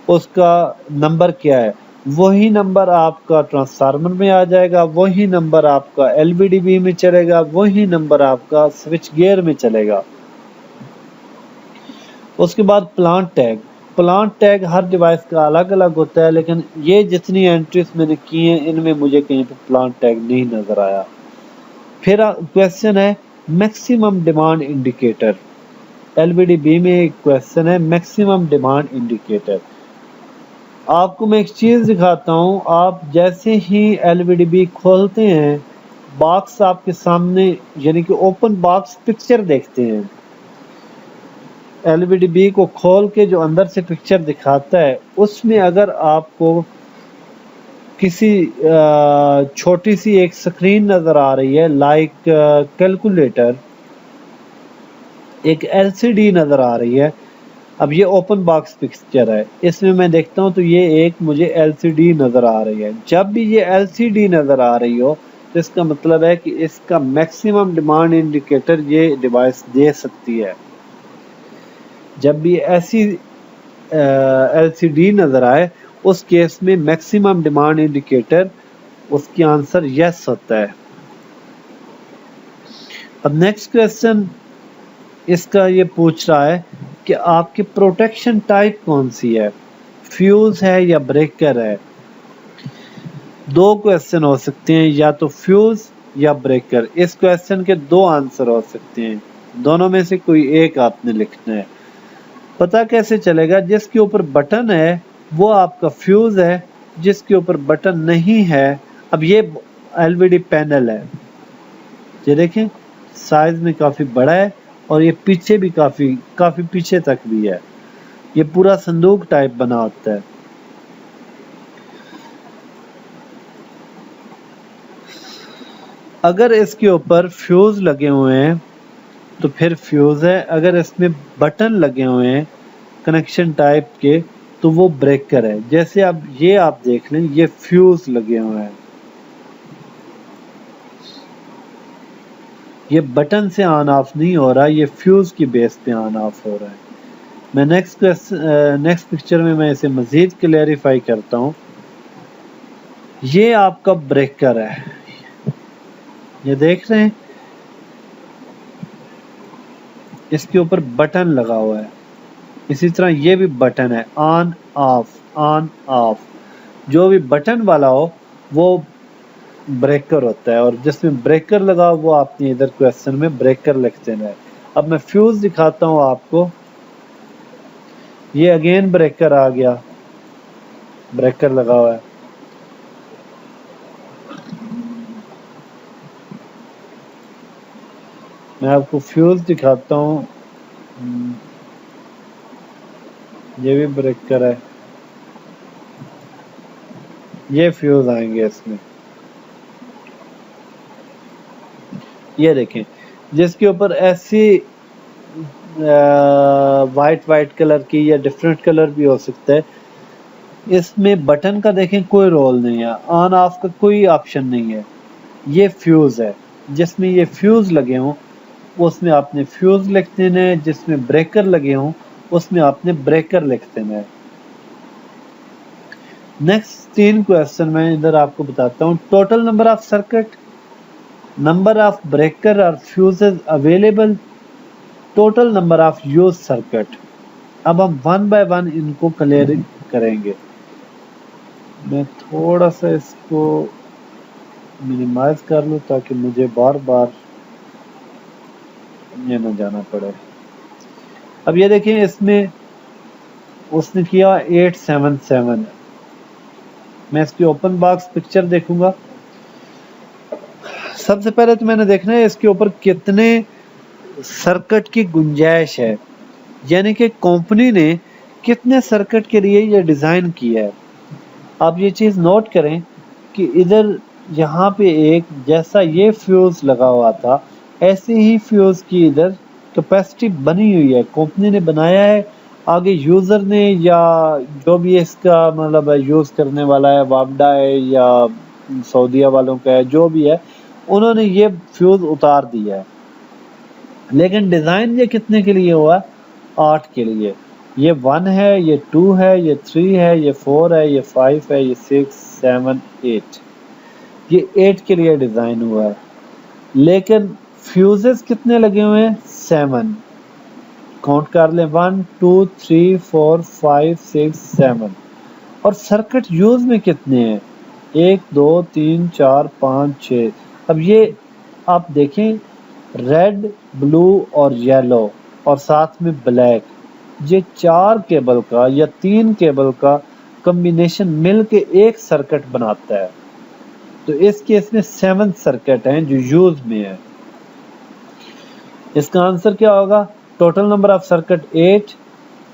उसका नंबर क्या है, वही नंबर आपका ट्रांसफार्मर में आ जाएगा, वही नंबर आपका एलवीडीबी में चलेगा, वही नंबर आपका स्विच गियर में चलेगा। उसके बाद प्लांट टैग। प्लांट टैग हर डिवाइस का अलग अलग होता है, लेकिन ये जितनी एंट्रीज मैंने की हैं इनमें मुझे कहीं पे प्लांट टैग नहीं नजर आया। फिर क्वेश्चन है मैक्सिमम डिमांड इंडिकेटर। एलवीडीबी में एक क्वेश्चन है मैक्सिमम डिमांड इंडिकेटर। आपको मैं एक चीज दिखाता हूं, आप जैसे ही एलवीडीबी खोलते हैं बॉक्स आपके सामने यानी कि ओपन बॉक्स पिक्चर देखते हैं। एलवीडीबी को खोल के जो अंदर से पिक्चर दिखाता है उसमें अगर आपको किसी छोटी सी एक स्क्रीन नजर आ रही है लाइक कैलकुलेटर, एक एलसीडी नजर आ रही है। अब ये ओपन बॉक्स पिक्चर है, इसमें मैं देखता हूं तो ये एक मुझे एलसीडी नजर आ रही है। जब भी ये एलसीडी नजर आ रही हो तो इसका मतलब है कि इसका मैक्सिमम डिमांड इंडिकेटर ये डिवाइस दे सकती है। जब भी ऐसी एलसीडी नजर आए उस केस में मैक्सिमम डिमांड इंडिकेटर उसकी आंसर यस होता है। अब नेक्स्ट क्वेश्चन इसका ये पूछ रहा है कि आपकी प्रोटेक्शन टाइप कौन सी है, फ्यूज है या ब्रेकर है। दो क्वेश्चन हो सकते हैं, या तो फ्यूज या ब्रेकर। इस क्वेश्चन के दो आंसर हो सकते हैं, दोनों में से कोई एक आपने लिखना है। पता कैसे चलेगा, जिसके ऊपर बटन है वो आपका फ्यूज है, जिसके ऊपर बटन नहीं है। अब ये एलवीडी पैनल है, ये देखें साइज में काफी बड़ा है और ये पीछे भी काफी पीछे तक भी है, ये पूरा संदूक टाइप बना होता है। अगर इसके ऊपर फ्यूज लगे हुए हैं तो फिर फ्यूज है, अगर इसमें बटन लगे हुए हैं कनेक्शन टाइप के तो वो ब्रेकर है। जैसे अब ये आप देख लें, ये फ्यूज लगे हुए हैं, ये बटन से ऑन ऑफ नहीं हो रहा, ये फ्यूज की बेस पे ऑन ऑफ हो रहा है। मैं नेक्स्ट पिक्चर में मैं इसे मजीद क्लैरिफाई करता हूं। ये आपका ब्रेकर है, ये देख रहे हैं इसके ऊपर बटन लगा हुआ है। इसी तरह ये भी बटन है, ऑन ऑफ। जो भी बटन वाला हो वो ब्रेकर होता है, और जिसमें ब्रेकर लगा वो आपने इधर क्वेश्चन में ब्रेकर लिख देना है। अब मैं फ्यूज दिखाता हूं आपको, ये अगेन ब्रेकर आ गया, ब्रेकर लगा हुआ है। मैं आपको फ्यूज दिखाता हूं, ये भी ब्रेकर है, ये फ्यूज आएंगे इसमें। ये देखें जिसके ऊपर ऐसी वाइट कलर की या डिफरेंट कलर भी हो सकता है, इसमें बटन का देखें कोई रोल नहीं है, ऑन ऑफ का कोई ऑप्शन नहीं है। ये फ्यूज है, जिसमें ये फ्यूज लगे हों उसमें आपने फ्यूज लिख देना है, जिसमें ब्रेकर लगे हों उसमें आपने ब्रेकर लिख देना है। नेक्स्ट 3 क्वेश्चन मैं इधर आपको बताता हूँ। Total number of circuit, number of breaker और fuses available, total number of use circuit. अब हम 1 बाय 1 इनको क्लियर करेंगे। मैं थोड़ा सा इसको मिनिमाइज कर लूं ताकि मुझे बार बार ये ना जाना पड़े। अब ये देखिए इसमें उसने किया 877। मैं इसकी ओपन बॉक्स पिक्चर देखूंगा। सबसे पहले तो मैंने देखना है इसके ऊपर कितने सर्किट की गुंजाइश है, यानी कि कंपनी ने कितने सर्किट के लिए ये डिजाइन किया है। आप ये चीज नोट करें कि इधर यहाँ पे एक जैसा ये फ्यूज लगा हुआ था, ऐसे ही फ्यूज की इधर कैपेसिटी बनी हुई है, कंपनी ने बनाया है। आगे यूजर ने या जो भी इसका मतलब यूज करने वाला है, वापडा है या सऊदीया वालों का है, जो भी है, उन्होंने ये फ्यूज उतार दिया है। लेकिन डिजाइन ये कितने के लिए हुआ? 8 के लिए। ये 1 है, ये 2 है, ये 3 है, ये 4 है, ये 5 है, ये 6, 7, 8। ये 8 के लिए डिजाइन हुआ है। लेकिन फ्यूजेस कितने लगे हुए हैं? 7। काउंट कर लें, 1 2 3 4 5 6 7। और सर्किट यूज में कितने हैं? 1 2 3 4 5 6। अब ये आप देखें, रेड, ब्लू और येलो और साथ में ब्लैक, ये 4 केबल का या 3 केबल का कॉम्बिनेशन मिलके एक सर्किट बनाता है। तो इस केस में 7 सर्किट हैं जो यूज में है। इसका आंसर क्या होगा? Total number of circuit 8,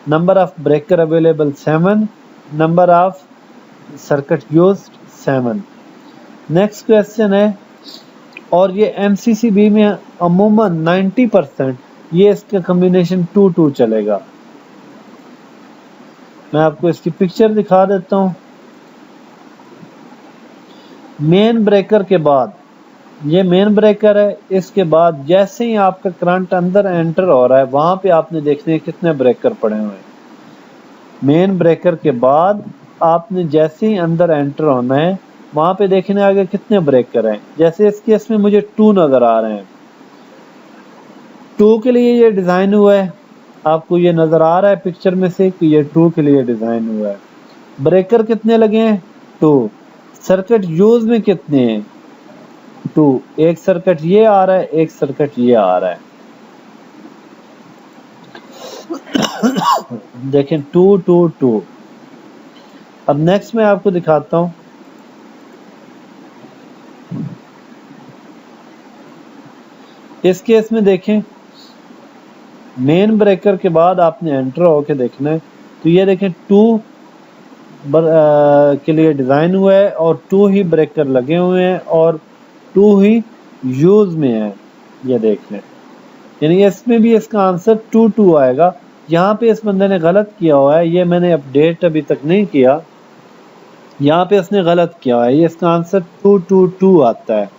number of breaker available 7, number of circuit used 7। Next question है, और ये MCCB में अमूमन 90% ये इसका कॉम्बिनेशन 2-2 चलेगा। मैं आपको इसकी पिक्चर दिखा देता हूँ। मेन ब्रेकर के बाद, ये मेन ब्रेकर है, इसके बाद जैसे ही आपका करंट अंदर एंटर हो रहा है, वहां पे आपने देखने कितने ब्रेकर पड़े हुए हैं। मेन ब्रेकर के बाद आपने जैसे ही अंदर एंटर होना है, वहां पे देखने आगे कितने ब्रेकर हैं। जैसे इस केस में मुझे 2 नजर आ रहे हैं। 2 के लिए ये डिजाइन हुआ है। आपको ये नजर आ रहा है पिक्चर में से कि ये 2 के लिए डिजाइन हुआ है। ब्रेकर कितने लगे हैं? 2। सर्किट यूज में कितने हैं? 2। एक सर्किट ये आ रहा है, एक सर्किट ये आ रहा है। देखें 2 2 2। अब नेक्स्ट मैं आपको दिखाता हूं। इस केस में देखें, मेन ब्रेकर के बाद आपने एंटर होके देखना है। तो ये देखें 2 के लिए डिजाइन हुआ है और 2 ही ब्रेकर लगे हुए हैं और 2 ही यूज में है। ये देख लें, यानी इसमें भी इसका आंसर 2 2 आएगा। यहाँ पे इस बंदे ने गलत किया हुआ है, ये मैंने अपडेट अभी तक नहीं किया। यहाँ पे इसने गलत किया हुआ है, ये इसका आंसर 2 2 2 आता है।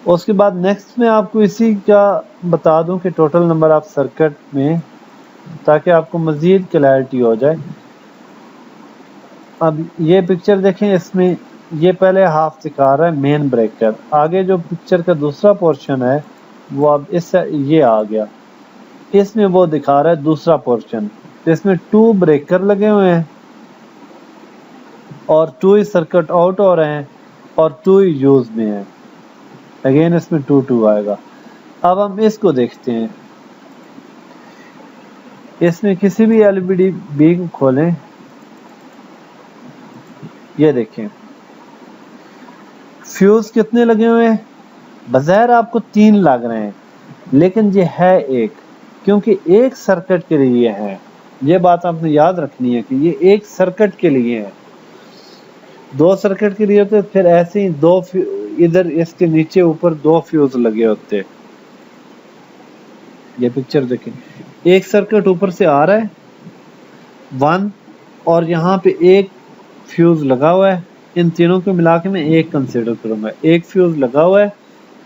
उसके बाद नेक्स्ट में आपको इसी का बता दूं कि टोटल नंबर ऑफ सर्किट में, ताकि आपको मजीद क्लैरिटी हो जाए। अब ये पिक्चर देखें, इसमें ये पहले हाफ दिखा रहा है मेन ब्रेकर। आगे जो पिक्चर का दूसरा पोर्शन है वो अब इस ये आ गया, इसमें वो दिखा रहा है दूसरा पोर्शन। तो इसमें 2 ब्रेकर लगे हुए हैं और 2 ही सर्किट आउट हो रहे हैं और 2 ही यूज में है। अगेन इसमें 2 2 आएगा। अब हम इसको देखते हैं। इसमें किसी भी एलईडी बी को खोलें, ये देखें फ्यूज कितने लगे हुए हैं? बज़ाहिर आपको 3 लग रहे हैं, लेकिन ये है 1, क्योंकि एक सर्किट के लिए है। ये बात आपने याद रखनी है कि ये एक सर्किट के लिए है। 2 सर्किट के लिए होते फिर ऐसे ही 2 इधर इसके नीचे ऊपर 2 फ्यूज लगे होते। ये पिक्चर देखें, एक सर्किट ऊपर से आ रहा है 1 और यहाँ पे एक फ्यूज लगा हुआ है। इन तीनों को मिला के मैं एक कंसीडर करूंगा। एक फ्यूज लगा हुआ है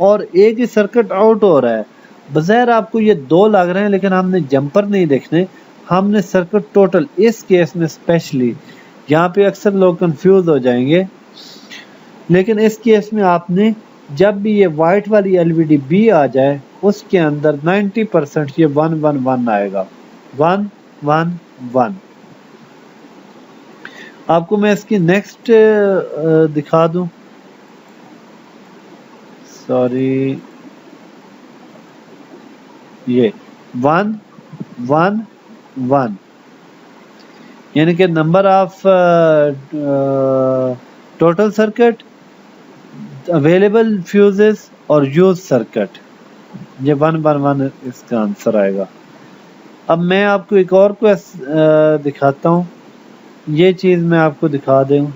और एक ही सर्किट आउट हो रहा है। बज़ाहिर आपको ये 2 लग रहे हैं, लेकिन हमने जंपर नहीं देखने, हमने सर्किट टोटल। इस केस में स्पेशली यहाँ पे अक्सर लोग कंफ्यूज हो जाएंगे, लेकिन इस केस में आपने जब भी ये वाइट वाली एलईडी बी आ जाए, उसके अंदर 90% ये 1 1 1 आएगा। 1 1 1। आपको मैं इसकी नेक्स्ट दिखा दूं, सॉरी, ये 1 1 1, यानी कि number of total circuit, available fuses और यूज सर्किट, ये 1 1 1 इसका आंसर आएगा। अब मैं आपको एक और दिखाता हूँ। ये चीज मैं आपको दिखा दूं।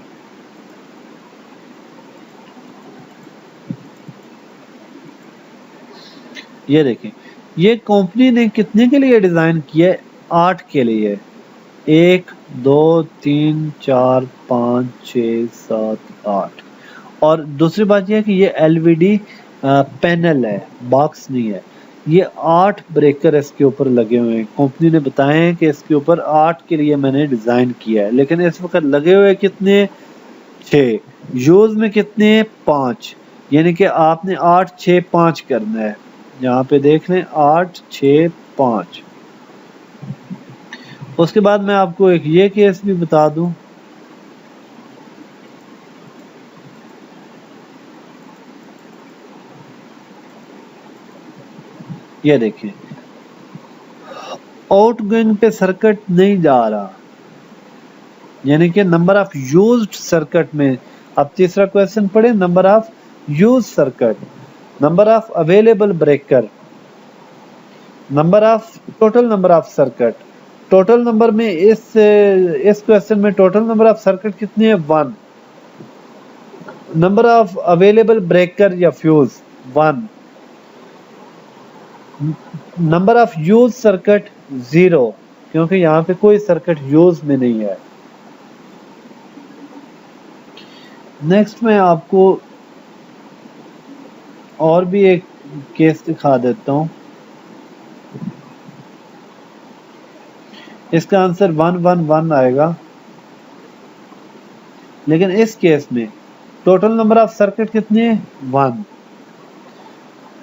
ये देखें, ये कंपनी ने कितने के लिए डिजाइन किया है? 8 के लिए। 1 2 3 4 5 6 7 8। और दूसरी बात यह है कि ये एलवीडी पैनल है, बॉक्स नहीं है। ये 8 ब्रेकर इसके ऊपर लगे हुए हैं। कंपनी ने बताए हैं कि इसके ऊपर 8 के लिए मैंने डिजाइन किया है, लेकिन इस वक्त लगे हुए कितने? 6। यूज में कितने? 5। यानी कि आपने 8 6 5 करना है। यहाँ पे देख लें 8 6 5। उसके बाद मैं आपको एक ये केस भी बता दूं। ये देखें, आउटगोइंग पे सर्किट नहीं जा रहा, यानी कि नंबर ऑफ यूज्ड सर्किट में। अब तीसरा क्वेश्चन पढ़े, number of use circuit, number of available breaker, number of total number of circuit. Total number में इस क्वेश्चन में टोटल नंबर ऑफ सर्किट कितनी है? 1। नंबर ऑफ अवेलेबल ब्रेकर या fuse 1। Number of use circuit 0, क्योंकि यहाँ पे कोई सर्किट यूज में नहीं है। नेक्स्ट मैं आपको और भी एक केस दिखा देता हूं। इसका आंसर 1 1 1 आएगा, लेकिन इस केस में टोटल नंबर ऑफ सर्किट कितने हैं? 1।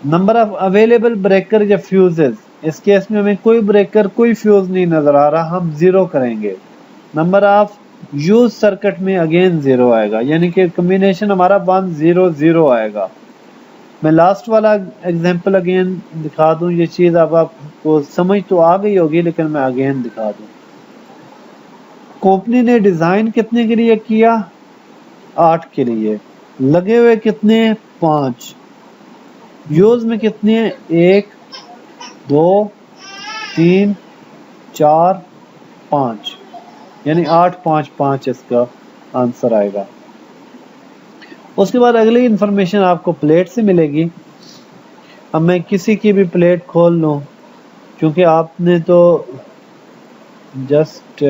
नंबर ऑफ अवेलेबल ब्रेकर या फ्यूजेस, इस केस में हमें कोई ब्रेकर कोई फ्यूज नहीं नजर आ रहा, हम 0 करेंगे। नंबर ऑफ यूज सर्किट में अगेन 0 आएगा, यानी कि कॉम्बिनेशन हमारा 1 0 0 आएगा। मैं लास्ट वाला एग्जांपल अगेन दिखा दूं। ये चीज अब आपको समझ तो आ गई होगी, लेकिन मैं अगेन दिखा दूं। कंपनी ने डिजाइन कितने के लिए किया? 8 के लिए। लगे हुए कितने? 5। यूज में कितने? 1 2 3 4 5, यानी 8 5 5 इसका आंसर आएगा। उसके बाद अगली इंफॉर्मेशन आपको प्लेट से मिलेगी। अब मैं किसी की भी प्लेट खोल लूं, क्योंकि आपने तो जस्ट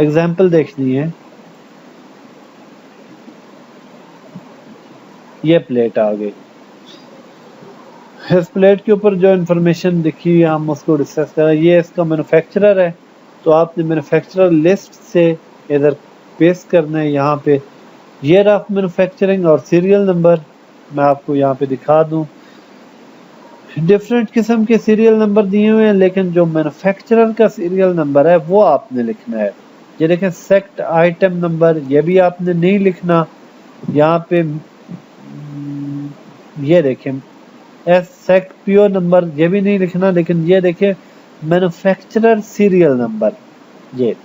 एग्जाम्पल देखनी है। ये प्लेट आ गई। इस प्लेट के ऊपर जो इंफॉर्मेशन दिखी है हम उसको डिस्कस करें। ये इसका मैन्युफैक्चरर है, तो आपने मैन्युफैक्चरर लिस्ट से इधर पेस्ट करना है। यहाँ पे ईयर ऑफ मैन्युफैक्चरिंग और सीरियल नंबर मैं आपको यहाँ पे दिखा दूं। डिफरेंट किस्म के सीरियल नंबर दिए हुए हैं, लेकिन जो मैन्युफैक्चरर का सीरियल नंबर है वो आपने लिखना है। ये देखें, सेक्ट आइटम नंबर, ये भी आपने नहीं लिखना। यहाँ पे ये देखें सेक्ट पीओ नंबर, ये भी नहीं लिखना। लेकिन ये देखें मैन्युफैक्चरर सीरियल नंबर, ये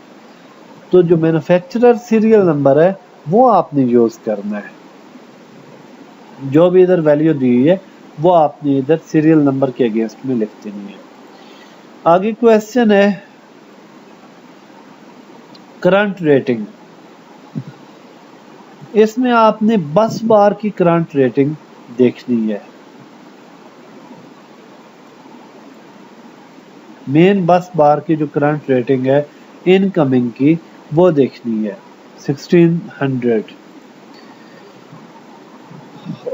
तो जो मैन्युफैक्चरर सीरियल नंबर है वो आपने यूज करना है। जो भी इधर वैल्यू दी हुई है वो आपने इधर सीरियल नंबर के अगेंस्ट में लिख देनी है। आगे क्वेश्चन है करंट रेटिंग। इसमें आपने बस बार की करंट रेटिंग देखनी है। मेन बस बार की जो करंट रेटिंग है इनकमिंग की वो देखनी है 1600।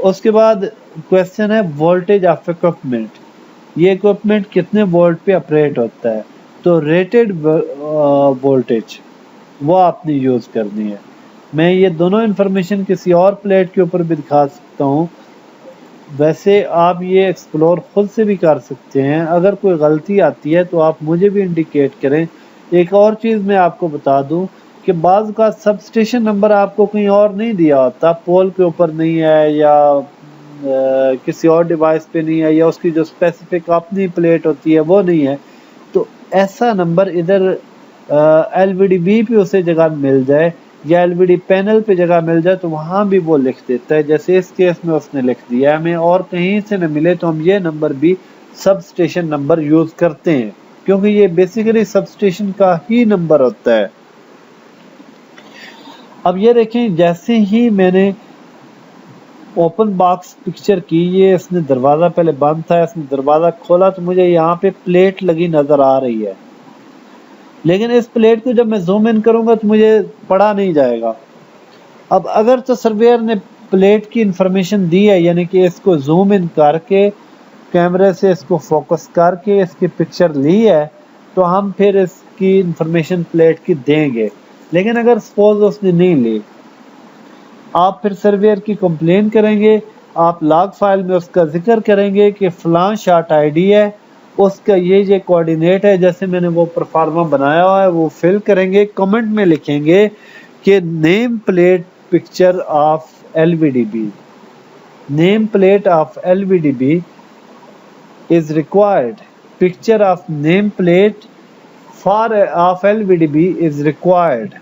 उसके बाद क्वेश्चन है वोल्टेज ऑफ इक्विपमेंट। ये इक्विपमेंट कितने वोल्ट पे ऑपरेट होता है, तो रेटेड वोल्टेज वो आपने यूज करनी है। मैं ये दोनों इंफॉर्मेशन किसी और प्लेट के ऊपर भी दिखा सकता हूँ। वैसे आप ये एक्सप्लोर खुद से भी कर सकते हैं। अगर कोई गलती आती है तो आप मुझे भी इंडिकेट करें। एक और चीज़ मैं आपको बता दूं कि बाज़ का सब स्टेशन नंबर आपको कहीं और नहीं दिया होता, पोल के ऊपर नहीं है या किसी और डिवाइस पे नहीं है, या उसकी जो स्पेसिफिक अपनी प्लेट होती है वो नहीं है। तो ऐसा नंबर इधर एलवीडी पे उसे जगह मिल जाए या एलवीडी पैनल पे जगह मिल जाए तो वहां भी वो लिख देता है। जैसे इस केस में उसने लिख दिया, हमें और कहीं से न मिले तो हम ये नंबर भी सब स्टेशन नंबर यूज करते हैं, क्योंकि ये बेसिकली सब स्टेशन का ही नंबर होता है। अब ये देखें, जैसे ही मैंने ओपन बॉक्स पिक्चर की। ये इसने दरवाज़ा पहले बंद था, इसने दरवाज़ा खोला तो मुझे यहाँ पे प्लेट लगी नज़र आ रही है, लेकिन इस प्लेट को जब मैं जूम इन करूँगा तो मुझे पढ़ा नहीं जाएगा। अब अगर तो सर्वेयर ने प्लेट की इंफॉर्मेशन दी है, यानी कि इसको जूम इन करके कैमरे से इसको फोकस करके इसकी पिक्चर ली है, तो हम फिर इसकी इंफॉर्मेशन प्लेट की देंगे। लेकिन अगर सपोज उसने नहीं ली, आप फिर सर्वेयर की कंप्लेन करेंगे, आप लॉग फाइल में उसका जिक्र करेंगे कि फलां शॉट आईडी है, उसका ये कोऑर्डिनेट है, जैसे मैंने वो परफॉर्मा बनाया हुआ है वो फिल करेंगे, कमेंट में लिखेंगे कि name plate picture of LVDB, name plate of LVDB is required, picture of nameplate for of LVDB is required,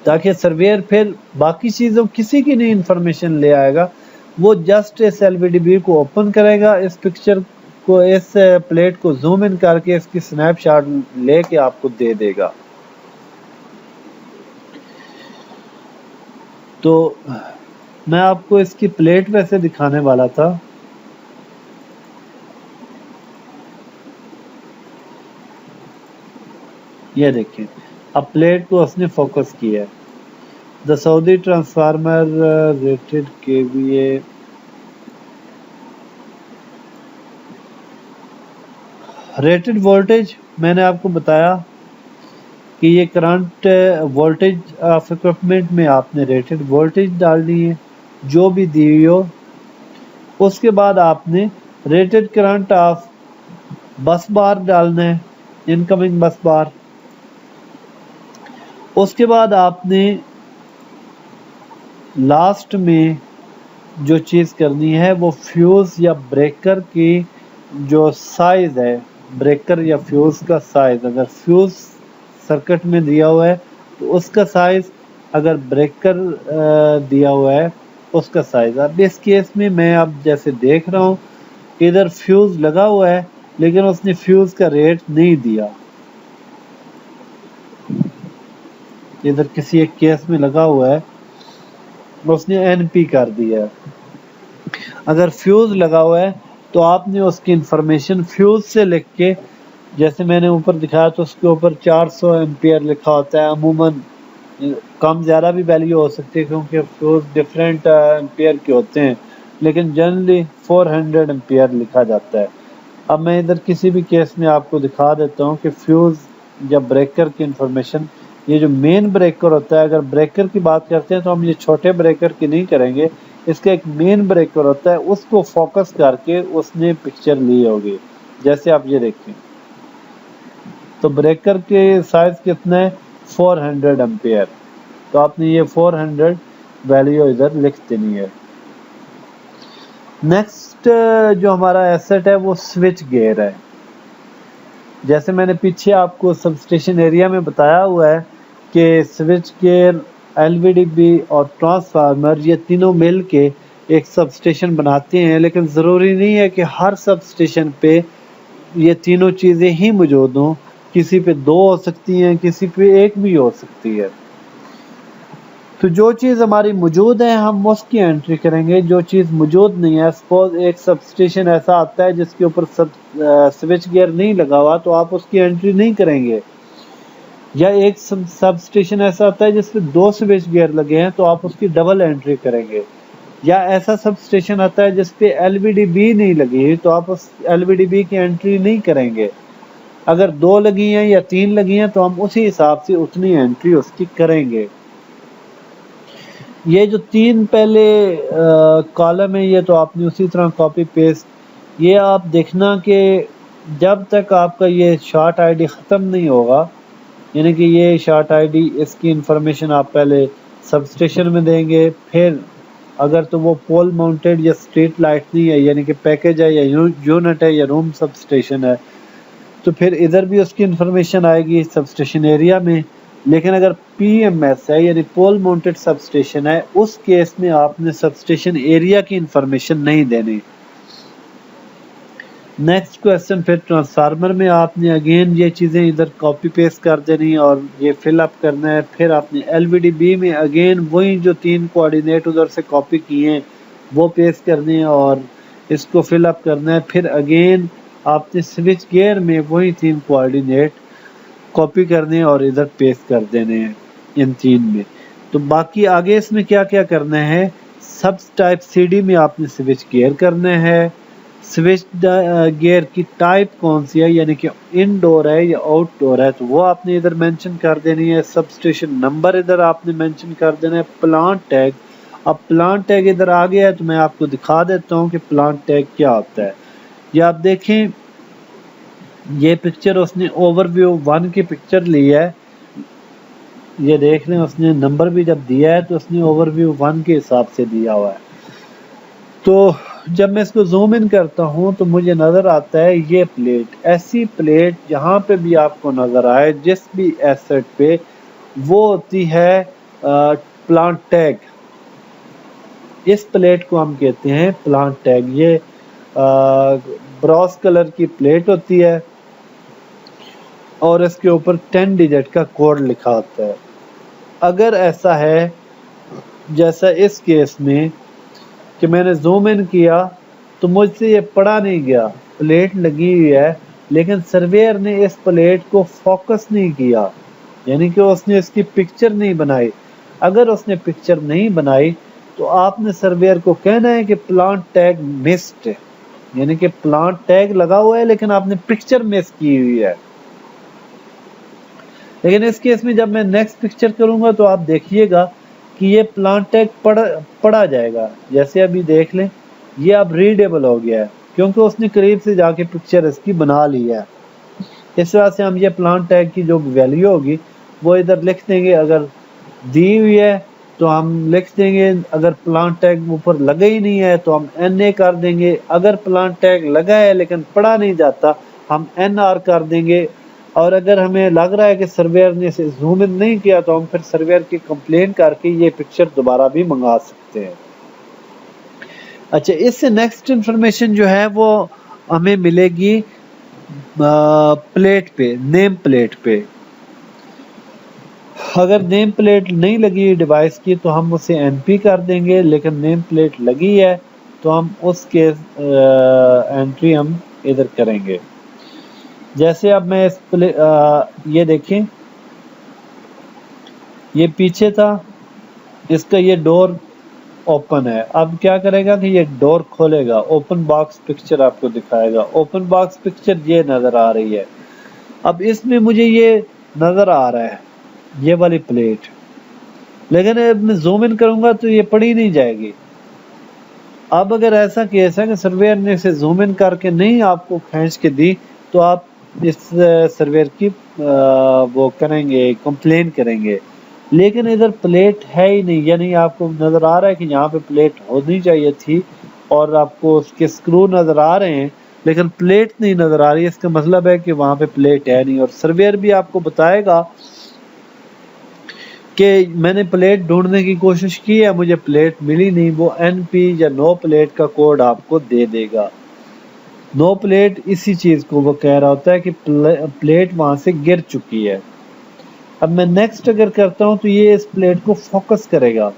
ताकि सर्वेयर फिर बाकी चीज़ों किसी की नहीं इंफॉर्मेशन ले आएगा, वो जस्ट इस LVDB को ओपन करेगा, इस पिक्चर को, इस प्लेट को जूम इन करके इसकी स्नैपशॉट लेके आपको दे देगा। तो मैं आपको इसकी प्लेट वैसे दिखाने वाला था। ये देखिए, अब प्लेट को उसने फोकस किया है। The Saudi transformer rated KVA, rated voltage मैंने आपको बताया कि ये करंट वोल्टेज ऑफ इक्विपमेंट में आपने रेटेड वोल्टेज डालनी है जो भी दी हुई हो। उसके बाद आपने रेटेड करंट ऑफ बस बार डालना है, इनकमिंग बस बार। उसके बाद आपने लास्ट में जो चीज़ करनी है वो फ्यूज़ या ब्रेकर की जो साइज़ है, ब्रेकर या फ्यूज़ का साइज़, अगर फ्यूज़ सर्किट में दिया हुआ है तो उसका साइज़, अगर ब्रेकर दिया हुआ है उसका साइज़। अब इस केस में मैं अब जैसे देख रहा हूँ इधर फ्यूज़ लगा हुआ है लेकिन उसने फ्यूज़ का रेट नहीं दिया, इधर किसी एक केस में लगा हुआ है उसने एनपी कर दिया है। अगर फ्यूज़ लगा हुआ है तो आपने उसकी इंफॉर्मेशन फ्यूज़ से लिख के, जैसे मैंने ऊपर दिखाया तो उसके ऊपर 400 एम्पियर लिखा होता है, अमूमन कम ज़्यादा भी वैल्यू हो सकती है क्योंकि फ्यूज़ डिफरेंट एम्पियर के होते हैं, लेकिन जनरली 400 एम्पियर लिखा जाता है। अब मैं इधर किसी भी केस में आपको दिखा देता हूँ कि फ्यूज़ या ब्रेकर की इंफॉर्मेशन, ये जो मेन ब्रेकर होता है, अगर ब्रेकर की बात करते हैं तो हम ये छोटे ब्रेकर की नहीं करेंगे, इसका एक मेन ब्रेकर होता है, उसको फोकस करके उसने पिक्चर ली होगी। जैसे आप ये देखें तो ब्रेकर के साइज कितना है, 400 एम्पियर, तो आपने ये 400 वैल्यू इधर लिख देनी है। नेक्स्ट जो हमारा एसेट है वो स्विच गियर है। जैसे मैंने पीछे आपको सबस्टेशन एरिया में बताया हुआ है कि स्विच गियर, एलवीडीबी और ट्रांसफार्मर ये तीनों मिल के एक सबस्टेशन बनाते हैं, लेकिन ज़रूरी नहीं है कि हर सबस्टेशन पे ये तीनों चीज़ें ही मौजूद हों, किसी पे 2 हो सकती हैं, किसी पे 1 भी हो सकती है। तो जो चीज़ हमारी मौजूद है हम उसकी एंट्री करेंगे, जो चीज़ मौजूद नहीं है, सपोज एक सबस्टेशन ऐसा आता है जिसके ऊपर स्विच गियर नहीं लगा हुआ तो आप उसकी एंट्री नहीं करेंगे, या एक सबस्टेशन ऐसा आता है जिसपे 2 स्विच गियर लगे हैं तो आप उसकी डबल एंट्री करेंगे, या ऐसा सबस्टेशन आता है जिसपे एलवीडीबी नहीं लगी तो आप उस एलवीडीबी की एंट्री नहीं करेंगे। अगर 2 लगी हैं या 3 लगी हैं तो हम उसी हिसाब से उतनी एंट्री उसकी करेंगे। ये जो 3 पहले कॉलम है ये तो आपने उसी तरह कॉपी पेस्ट, ये आप देखना कि जब तक आपका ये शॉर्ट आईडी ख़त्म नहीं होगा, यानी कि ये शॉर्ट आईडी, इसकी इंफॉर्मेशन आप पहले सबस्टेशन में देंगे, फिर अगर तो वो पोल माउंटेड या स्ट्रीट लाइट नहीं है, यानी कि पैकेज है या यूनिट है या रूम सबस्टेशन है, तो फिर इधर भी उसकी इंफॉर्मेशन आएगी सबस्टेशन एरिया में। लेकिन अगर पीएमएस है यानी पोल माउंटेड सबस्टेशन है, उस केस में आपने सबस्टेशन एरिया की इंफॉर्मेशन नहीं देनी। नेक्स्ट क्वेश्चन फिर ट्रांसफार्मर में आपने अगेन ये चीज़ें इधर कॉपी पेस्ट कर देनी और ये फिल अप करना है। फिर आपने LVDB में अगेन वही जो 3 कोऑर्डिनेट उधर से कॉपी किए हैं वो पेस्ट करने हैं और इसको फिल अप करना है। फिर अगेन आपने स्विच गियर में वही 3 कोऑर्डिनेट कॉपी करने हैं और इधर पेस्ट कर देने हैं इन 3 में। तो बाकी आगे इसमें क्या क्या करना है, सब टाइप CD में आपने स्विच गियर करना है। स्विच गियर की टाइप कौन सी है, यानी कि इनडोर है या आउटडोर है, तो वो आपने इधर मेंशन कर देनी है। सबस्टेशन नंबर इधर आपने मेंशन कर देना है। प्लांट टैग, अब प्लांट टैग इधर आ गया है तो मैं आपको दिखा देता हूँ कि प्लांट टैग क्या होता है। ये आप देखें, ये पिक्चर उसने ओवरव्यू 1 की पिक्चर ली है। ये देख रहे हैं, उसने नंबर भी जब दिया है तो उसने ओवरव्यू 1 के हिसाब से दिया हुआ है। तो जब मैं इसको जूम इन करता हूं तो मुझे नजर आता है ये प्लेट, ऐसी प्लेट जहां पे भी आपको नजर आए जिस भी एसेट पे, वो होती है प्लांट टैग। इस प्लेट को हम कहते हैं प्लांट टैग। ये ब्रॉस कलर की प्लेट होती है और इसके ऊपर 10 डिजिट का कोड लिखा होता है। अगर ऐसा है जैसा इस केस में कि मैंने जूम इन किया तो मुझसे ये पढ़ा नहीं गया, प्लेट लगी हुई है लेकिन सर्वेयर ने इस प्लेट को फोकस नहीं किया, यानी कि उसने इसकी पिक्चर नहीं बनाई। अगर उसने पिक्चर नहीं बनाई तो आपने सर्वेयर को कहना है कि प्लांट टैग मिस्ड है, यानी कि प्लांट टैग लगा हुआ है लेकिन आपने पिक्चर मिस की हुई है। लेकिन इस केस में जब मैं नेक्स्ट पिक्चर करूंगा तो आप देखिएगा कि ये प्लांट टैग पढ़ा जाएगा। जैसे अभी देख लें, ये अब रीडेबल हो गया है क्योंकि उसने करीब से जाके पिक्चर इसकी बना ली है। इस वजह से हम ये प्लांट टैग की जो वैल्यू होगी वो इधर लिख देंगे। अगर दी हुई है तो हम लिख देंगे, अगर प्लांट टैग ऊपर लगा ही नहीं है तो हम NA कर देंगे। अगर प्लांट टैग लगा है लेकिन पढ़ा नहीं जाता हम NR कर देंगे। और अगर हमें लग रहा है कि सर्वेयर ने इसे जूम इन नहीं किया तो हम फिर सर्वेयर की कंप्लेन करके ये पिक्चर दोबारा भी मंगा सकते हैं। अच्छा, इससे नेक्स्ट इंफॉर्मेशन जो है वो हमें मिलेगी प्लेट पे, नेम प्लेट पे। अगर नेम प्लेट नहीं लगी डिवाइस की तो हम उसे NP कर देंगे, लेकिन नेम प्लेट लगी है तो हम उसके एंट्री हम इधर करेंगे। जैसे अब मैं इस ये देखें, ये पीछे था, इसका ये डोर ओपन है। अब क्या करेगा कि ये डोर खोलेगा, ओपन बॉक्स पिक्चर आपको दिखाएगा। ओपन बॉक्स पिक्चर ये नजर आ रही है। अब इसमें मुझे ये नजर आ रहा है ये वाली प्लेट, लेकिन अब मैं जूम इन करूंगा तो ये पढ़ी नहीं जाएगी। अब अगर ऐसा केस है कि सर्वेयर ने इसे जूम इन करके नहीं आपको खींच के दी तो आप इस सर्वेयर की वो करेंगे, कंप्लेन करेंगे। लेकिन इधर प्लेट है ही नहीं, यानी आपको नजर आ रहा है कि यहाँ पे प्लेट होनी चाहिए थी और आपको उसके स्क्रू नजर आ रहे हैं लेकिन प्लेट नहीं नजर आ रही है। इसका मतलब है कि वहां पे प्लेट है नहीं। और सर्वेयर भी आपको बताएगा कि मैंने प्लेट ढूंढने की कोशिश की है, मुझे प्लेट मिली नहीं। वो NP या नो प्लेट का कोड आपको दे देगा। नो प्लेट इसी चीज को वो कह रहा होता है कि प्लेट वहां से गिर चुकी है। अब मैं नेक्स्ट अगर करता हूं तो ये इस प्लेट को फोकस करेगा।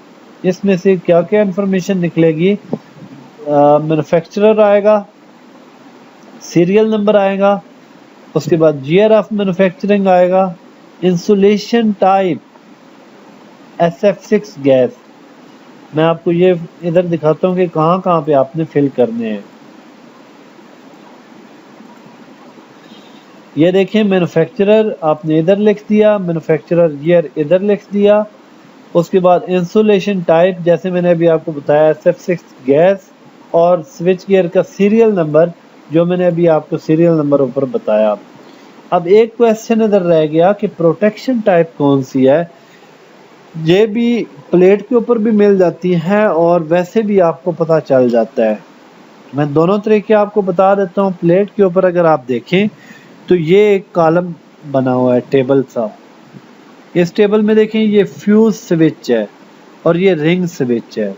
इसमें से क्या क्या इंफॉर्मेशन निकलेगी, मैन्युफैक्चरर आएगा, सीरियल नंबर आएगा, उसके बाद ईयर ऑफ मैन्युफैक्चरिंग आएगा, इंसुलेशन टाइप SF6 गैस। मैं आपको ये इधर दिखाता हूँ कि कहाँ कहाँ पे आपने फिल करने हैं। ये देखें, मैन्युफैक्चरर आपने इधर लिख दिया, मैन्युफैक्चरर ईयर इधर लिख दिया। उसके बाद इंसुलेशन टाइप, जैसे मैंने अभी आपको बताया, SF6 गैस, और स्विच गियर का सीरियल नंबर जो मैंने अभी आपको सीरियल नंबर ऊपर बताया। अब एक क्वेश्चन इधर रह गया कि प्रोटेक्शन टाइप कौन सी है। ये भी प्लेट के ऊपर भी मिल जाती है और वैसे भी आपको पता चल जाता है। मैं दोनों तरीके आपको बता देता हूँ। प्लेट के ऊपर अगर आप देखें तो ये एक कॉलम बना हुआ है, टेबल सा। इस टेबल में देखें ये फ्यूज स्विच है और ये रिंग स्विच है।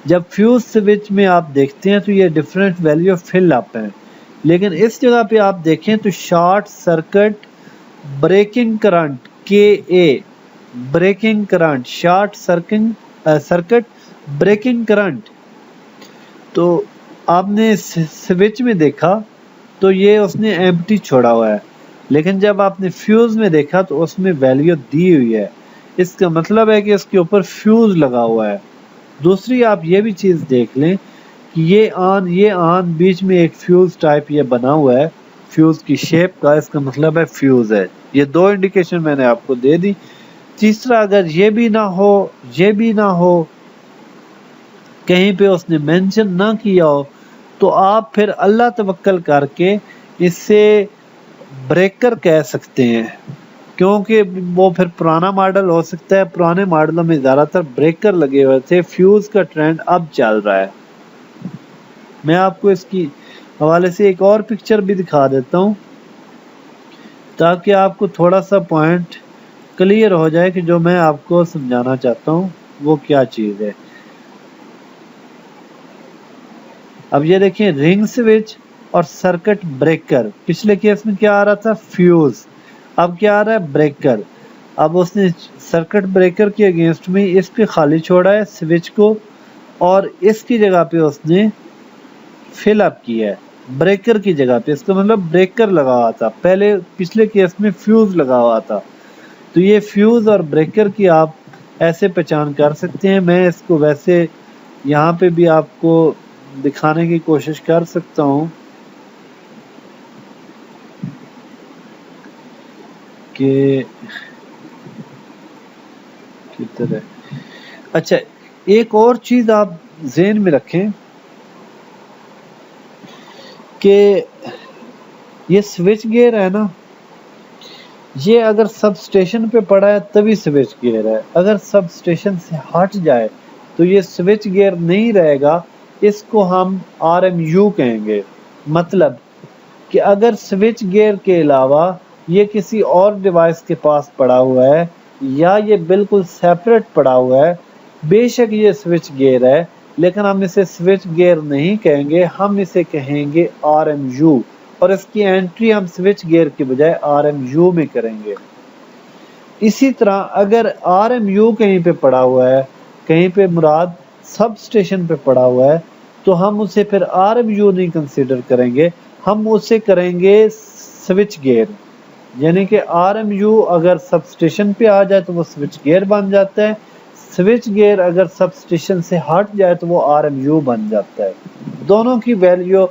जब फ्यूज स्विच में आप देखते हैं तो ये डिफरेंट वैल्यू फिल अप हैं, लेकिन इस जगह पे आप देखें तो शॉर्ट सर्किट ब्रेकिंग करंट के breaking current, short circuit breaking current, तो आपने स्विच में देखा तो ये उसने एम्प्टी छोड़ा हुआ है, लेकिन जब आपने फ्यूज में देखा तो उसमें वैल्यू दी हुई है। इसका मतलब है कि इसके ऊपर फ्यूज लगा हुआ है। दूसरी आप ये भी चीज देख लें कि ये ऑन बीच में एक फ्यूज टाइप ये बना हुआ है, फ्यूज की शेप का, इसका मतलब है फ्यूज है। ये दो इंडिकेशन मैंने आपको दे दी। तीसरा, अगर ये भी ना हो, कहीं पे उसने मेंशन ना किया हो, तो आप फिर अल्लाह तवक्कल करके इससे ब्रेकर कह सकते हैं, क्योंकि वो फिर पुराना मॉडल हो सकता है। पुराने मॉडलों में ज़्यादातर ब्रेकर लगे हुए थे, फ्यूज का ट्रेंड अब चल रहा है। मैं आपको इसकी हवाले से एक और पिक्चर भी दिखा देता हूँ ताकि आपको थोड़ा सा पॉइंट क्लियर हो जाए कि जो मैं आपको समझाना चाहता हूँ वो क्या चीज़ है। अब ये देखिए, रिंग स्विच और सर्किट ब्रेकर। पिछले केस में क्या आ रहा था? फ्यूज। अब क्या आ रहा है? ब्रेकर। अब उसने सर्किट ब्रेकर के अगेंस्ट में इस पे खाली छोड़ा है स्विच को, और इसकी जगह पे उसने फिल अप किया है ब्रेकर की जगह पे। इसका मतलब ब्रेकर लगा हुआ था, पहले पिछले केस में फ्यूज लगा हुआ था। तो ये फ्यूज और ब्रेकर की आप ऐसे पहचान कर सकते हैं। मैं इसको वैसे यहाँ पे भी आपको दिखाने की कोशिश कर सकता हूँ कि किधर है। अच्छा, एक और चीज आप ज़हन में रखें कि ये स्विच गियर है ना, ये अगर सब स्टेशन पे पड़ा है तभी स्विच गियर है। अगर सब स्टेशन से हट जाए तो ये स्विच गियर नहीं रहेगा, इसको हम RMU कहेंगे। मतलब कि अगर स्विच गियर के अलावा ये किसी और डिवाइस के पास पड़ा हुआ है या ये बिल्कुल सेपरेट पड़ा हुआ है, बेशक ये स्विच गियर है, लेकिन हम इसे स्विच गियर नहीं कहेंगे, हम इसे कहेंगे RMU, और इसकी एंट्री हम स्विच गियर के बजाय RMU में करेंगे। इसी तरह अगर RMU कहीं पे पड़ा हुआ है, कहीं पे मुराद सब स्टेशन पे पड़ा हुआ है, तो हम उसे फिर RMU नहीं कंसीडर करेंगे, हम उसे करेंगे स्विच गियर। यानी कि RMU अगर सब स्टेशन पे आ जाए तो वो स्विच गियर बन जाता है, स्विच गियर अगर सब स्टेशन से हट जाए तो वो RMU बन जाता है। दोनों की value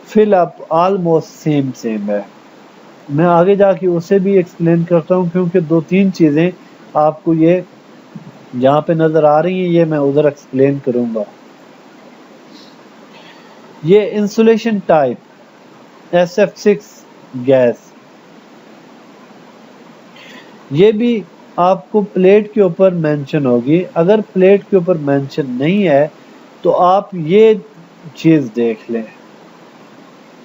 fill up almost same है। मैं आगे जाके उसे भी एक्सप्लेन करता हूँ, क्योंकि दो तीन चीज़ें आपको ये जहाँ पे नज़र आ रही हैं ये मैं उधर एक्सप्लेन करूँगा। ये इंसुलेशन टाइप SF6 गैस, ये भी आपको प्लेट के ऊपर मेंशन होगी। अगर प्लेट के ऊपर मेंशन नहीं है तो आप ये चीज़ देख लें।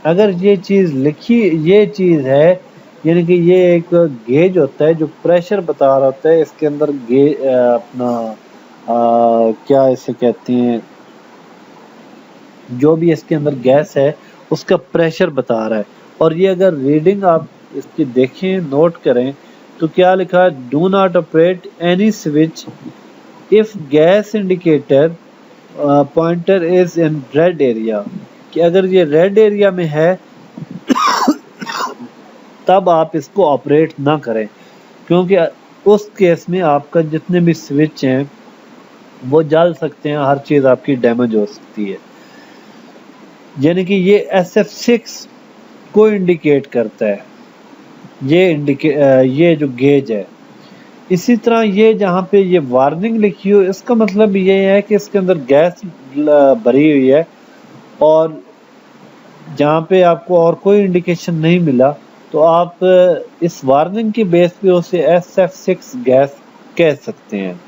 अगर ये चीज़ लिखी, ये चीज़ है, यानी कि ये एक गेज होता है जो प्रेशर बता रहा होता है, इसके अंदर अपना क्या इसे कहते हैं, जो भी इसके अंदर गैस है उसका प्रेशर बता रहा है। और ये अगर रीडिंग आप इसकी देखें, नोट करें, तो क्या लिखा है? Do not operate any switch if gas indicator pointer is in red area. कि अगर ये रेड एरिया में है तब आप इसको ऑपरेट ना करें, क्योंकि उस केस में आपका जितने भी स्विच हैं वो जल सकते हैं, हर चीज़ आपकी डैमेज हो सकती है। यानी कि ये SF6 को इंडिकेट करता है, ये जो गेज है। इसी तरह ये जहाँ पे ये वार्निंग लिखी हो, इसका मतलब ये है कि इसके अंदर गैस भरी हुई है, और जहाँ पे आपको और कोई इंडिकेशन नहीं मिला तो आप इस वार्निंग की बेस पे उसे SF6 गैस कह सकते हैं।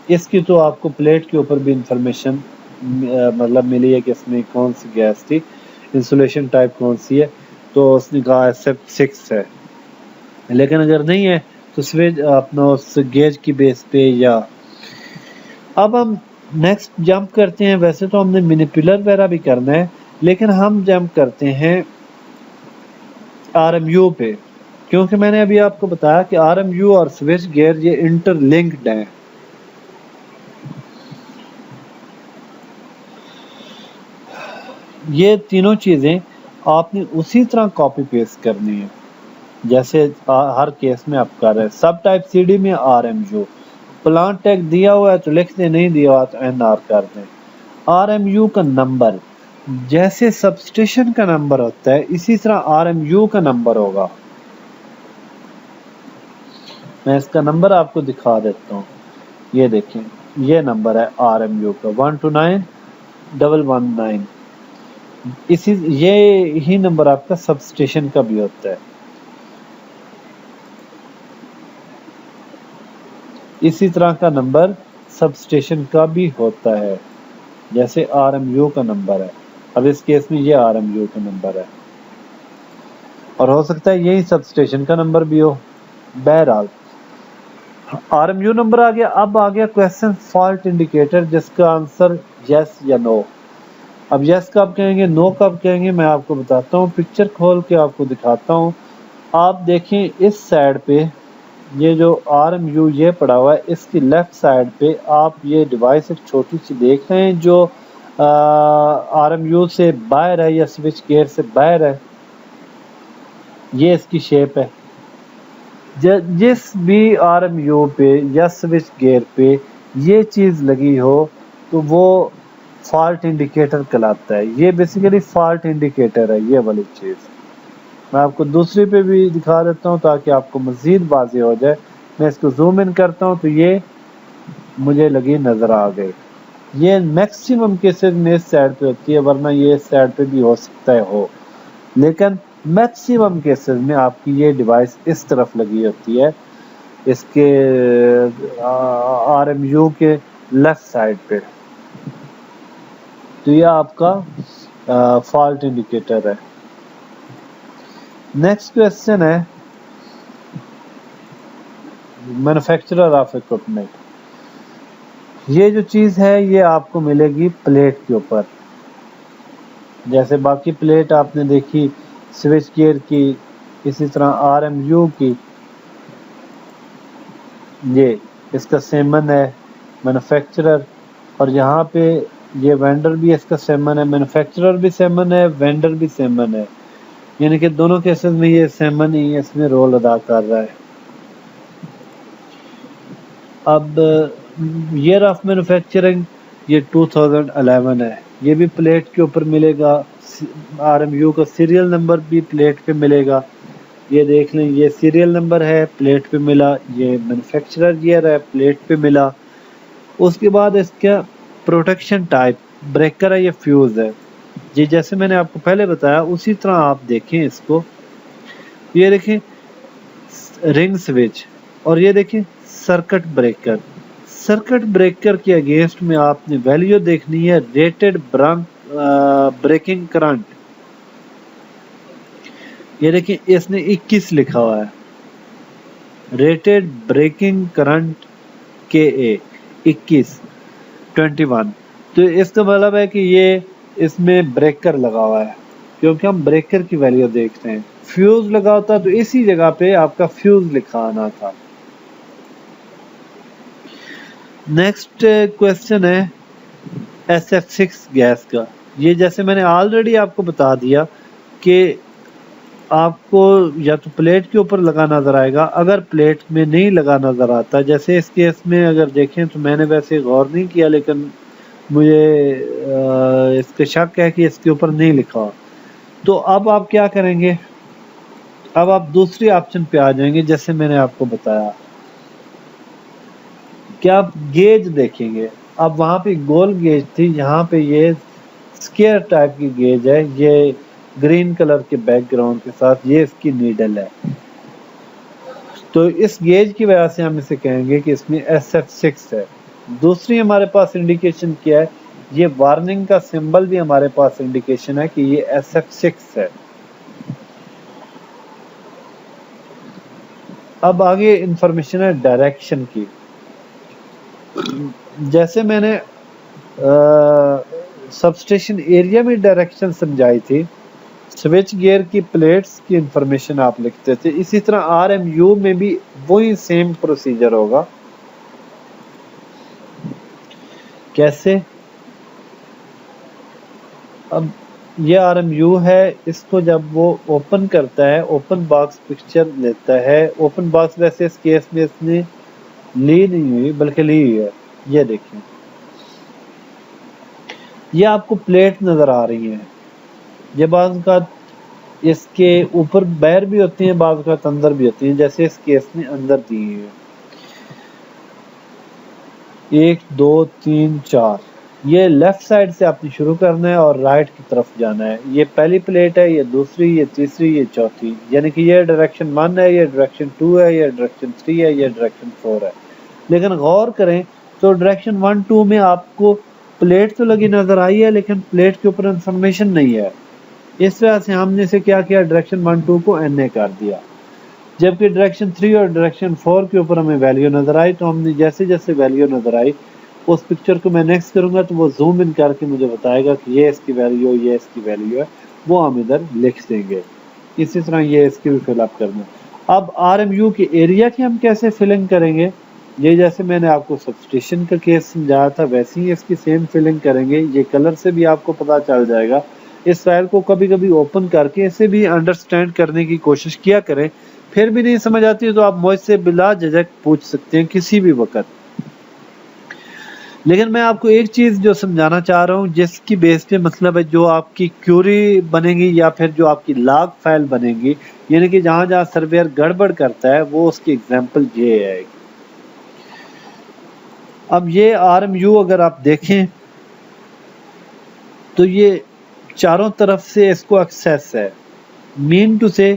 इसकी तो आपको प्लेट के ऊपर भी इंफॉर्मेशन मतलब मिली है कि इसमें कौन सी गैस थी, इंसुलेशन टाइप कौन सी है, तो उसने कहा SF6 है। लेकिन अगर नहीं है तो स्विच अपना उस गेज की बेस पे, या अब हम नेक्स्ट जंप करते हैं। वैसे तो हमने मैनिपुलर वगैरह भी करना है, लेकिन हम जंप करते हैं आरएमयू पे, क्योंकि मैंने अभी आपको बताया कि आरएमयू और स्विच गियर ये इंटरलिंक्ड हैं। ये तीनों चीजें आपने उसी तरह कॉपी पेस्ट करनी है जैसे हर केस में आप कर रहे हैं। सब टाइप सीडी में आरएमयू, प्लांट टैग दिया हुआ है तो लिख दें, नहीं दिया हुआ तो एनआर कर दें। आरएमयू का नंबर जैसे सबस्टेशन का नंबर होता है इसी तरह आरएमयू का नंबर होगा। मैं इसका नंबर आपको दिखा देता हूँ। ये देखें, ये नंबर है आरएमयू का 129119। इसी ये ही नंबर आपका सबस्टेशन का भी होता है। इसी तरह का नंबर सबस्टेशन का भी होता है, जैसे आरएमयू का नंबर है। अब इस केस में ये आरएमयू का नंबर है, और हो सकता है यही सबस्टेशन का नंबर भी हो। बहरहाल आरएमयू नंबर आ गया। अब आ गया क्वेश्चन फॉल्ट इंडिकेटर, जिसका आंसर यस या नो। अब यस कब कहेंगे, नो कब कहेंगे, मैं आपको बताता हूँ। पिक्चर खोल के आपको दिखाता हूँ। आप देखें इस साइड पे ये जो आरएमयू ये पड़ा हुआ है, इसकी लेफ्ट साइड पे आप ये डिवाइस एक छोटी सी देख रहे हैं जो आरएमयू से बाहर है या स्विच गियर से बाहर है। ये इसकी शेप है। जिस भी आरएमयू पे या स्विच गियर पे ये चीज लगी हो तो वो फॉल्ट इंडिकेटर कहलाता है। ये बेसिकली फॉल्ट इंडिकेटर है, ये वाली चीज। मैं आपको दूसरी पे भी दिखा देता हूँ ताकि आपको मजीद वाज़ेह हो जाए। मैं इसको जूम इन करता हूँ तो ये मुझे लगी नजर आ गई। ये मैक्सिमम केसेस में इस साइड पे होती है, वरना ये इस साइड पे भी हो सकता है हो, लेकिन मैक्सिमम केसेस में आपकी ये डिवाइस इस तरफ लगी होती है, इसके आरएमयू के लेफ्ट साइड पे। तो ये आपका फॉल्ट इंडिकेटर है। नेक्स्ट क्वेश्चन है मैन्युफैक्चरर ऑफ इक्विपमेंट। ये जो चीज है ये आपको मिलेगी प्लेट के ऊपर। जैसे बाकी प्लेट आपने देखी स्विच गियर की, इसी तरह आरएमयू की, ये इसका सेमन है मैन्युफैक्चरर, और यहाँ पे ये वेंडर भी इसका सेमन है। मैन्युफैक्चरर भी सेमन है, वेंडर भी सेमन है, यानी कि दोनों केसेस में ये सेमन ही इसमें रोल अदा कर रहा है। अब ईयर ऑफ मैन्युफैक्चरिंग ये 2011 है। ये भी प्लेट के ऊपर मिलेगा। आरएमयू का सीरियल नंबर भी प्लेट पे मिलेगा। ये देख लें, ये सीरियल नंबर है, प्लेट पे मिला। ये मैन्युफैक्चरर ईयर है, प्लेट पे मिला। उसके बाद इसका प्रोटेक्शन टाइप ब्रेकर है या फ्यूज है। जी जैसे मैंने आपको पहले बताया उसी तरह आप देखें इसको। ये देखें रिंग स्विच, और ये देखें सर्किट ब्रेकर। सर्किट ब्रेकर के अगेंस्ट में आपने वैल्यू देखनी है रेटेड ब्रेकिंग करंट। ये देखिए इसने 21 लिखा हुआ है, रेटेड ब्रेकिंग करंट के ए 21 तो इसका मतलब है कि ये इसमें ब्रेकर लगा हुआ है, क्योंकि हम ब्रेकर की वैल्यू देखते हैं। फ्यूज लगा होता तो इसी जगह पे आपका फ्यूज लिखा आना था। नेक्स्ट क्वेश्चन है SF6 गैस का। ये जैसे मैंने ऑलरेडी आपको बता दिया कि आपको या तो प्लेट के ऊपर लगा नजर आएगा, अगर प्लेट में नहीं लगा नजर आता, जैसे इस केस में अगर देखें तो मैंने वैसे गौर नहीं किया, लेकिन मुझे इसका शक है कि इसके ऊपर नहीं लिखा। तो अब आप क्या करेंगे, अब आप दूसरी ऑप्शन पे आ जाएंगे। जैसे मैंने आपको बताया कि आप गेज देखेंगे। अब वहां पे गोल गेज थी, यहाँ पे ये स्क्वायर टाइप की गेज है, ये ग्रीन कलर के बैकग्राउंड के साथ, ये इसकी नीडल है। तो इस गेज की वजह से हम इसे कहेंगे कि इसमें SF6 है। दूसरी हमारे पास इंडिकेशन क्या है, ये वार्निंग का सिंबल भी हमारे पास इंडिकेशन है कि ये SF6 है। अब आगे इंफॉर्मेशन है डायरेक्शन की। जैसे मैंने सबस्टेशन एरिया में डायरेक्शन समझाई थी, स्विच गियर की प्लेट्स की इंफॉर्मेशन आप लिखते थे। इसी तरह RMU में भी वही सेम प्रोसीजर होगा। कैसे? अब ये RMU है, इसको जब वो ओपन करता है, ओपन बॉक्स पिक्चर लेता है। ओपन बॉक्स वैसे इस केस में इसने ली नहीं हुई बल्कि ली हुई है। ये देखें, ये आपको प्लेट नजर आ रही है। ये बाज़ का इसके ऊपर बाहर भी होती हैं, बाज़ का अंदर भी होती हैं, जैसे इस केस में अंदर दी है। 1 2 3 4, ये लेफ्ट साइड से आपने शुरू करना है और राइट की तरफ जाना है। ये पहली प्लेट है, ये दूसरी, ये तीसरी, ये चौथी, यानी कि ये डायरेक्शन 1 है, ये डायरेक्शन 2 है, ये डायरेक्शन 3 है, ये डायरेक्शन 4 है। लेकिन गौर करें तो डायरेक्शन 1 2 में आपको प्लेट तो लगी नजर आई है, लेकिन प्लेट के ऊपर इंफॉर्मेशन नहीं है। इस वजह से हमने से क्या किया, डायरेक्शन 1 2 को NA कर दिया। जबकि डायरेक्शन 3 और डायरेक्शन 4 के ऊपर हमें वैल्यू नजर आई, तो हमने जैसे जैसे वैल्यू नजर आई उस पिक्चर को मैं नेक्स्ट करूंगा तो वो जूम इन करके मुझे बताएगा कि ये इसकी वैल्यू है, ये इसकी वैल्यू है, वो हम इधर लिख देंगे। इसी तरह ये इसकी भी फिलअप करना। अब RMU के एरिया की हम कैसे फिलिंग करेंगे, ये जैसे मैंने आपको सबस्टेशन का केस समझाया था वैसे ही इसकी सेम फिलिंग करेंगे। ये कलर से भी आपको पता चल जाएगा। इस फाइल को कभी कभी ओपन करके इसे भी अंडरस्टैंड करने की कोशिश किया करें। फिर भी नहीं समझ आती तो आप मुझसे बिला झिझक पूछ सकते हैं किसी भी वक्त। लेकिन मैं आपको एक चीज जो समझाना चाह रहा हूँ, जिसकी बेस पे मतलब है जो आपकी क्यूरी बनेगी या फिर जो आपकी लॉग फाइल बनेगी, यानी कि जहां जहां सर्वेयर गड़बड़ करता है वो उसकी एग्जांपल ये है। अब ये RMU अगर आप देखें तो ये चारों तरफ से इसको एक्सेस है। मीन टू से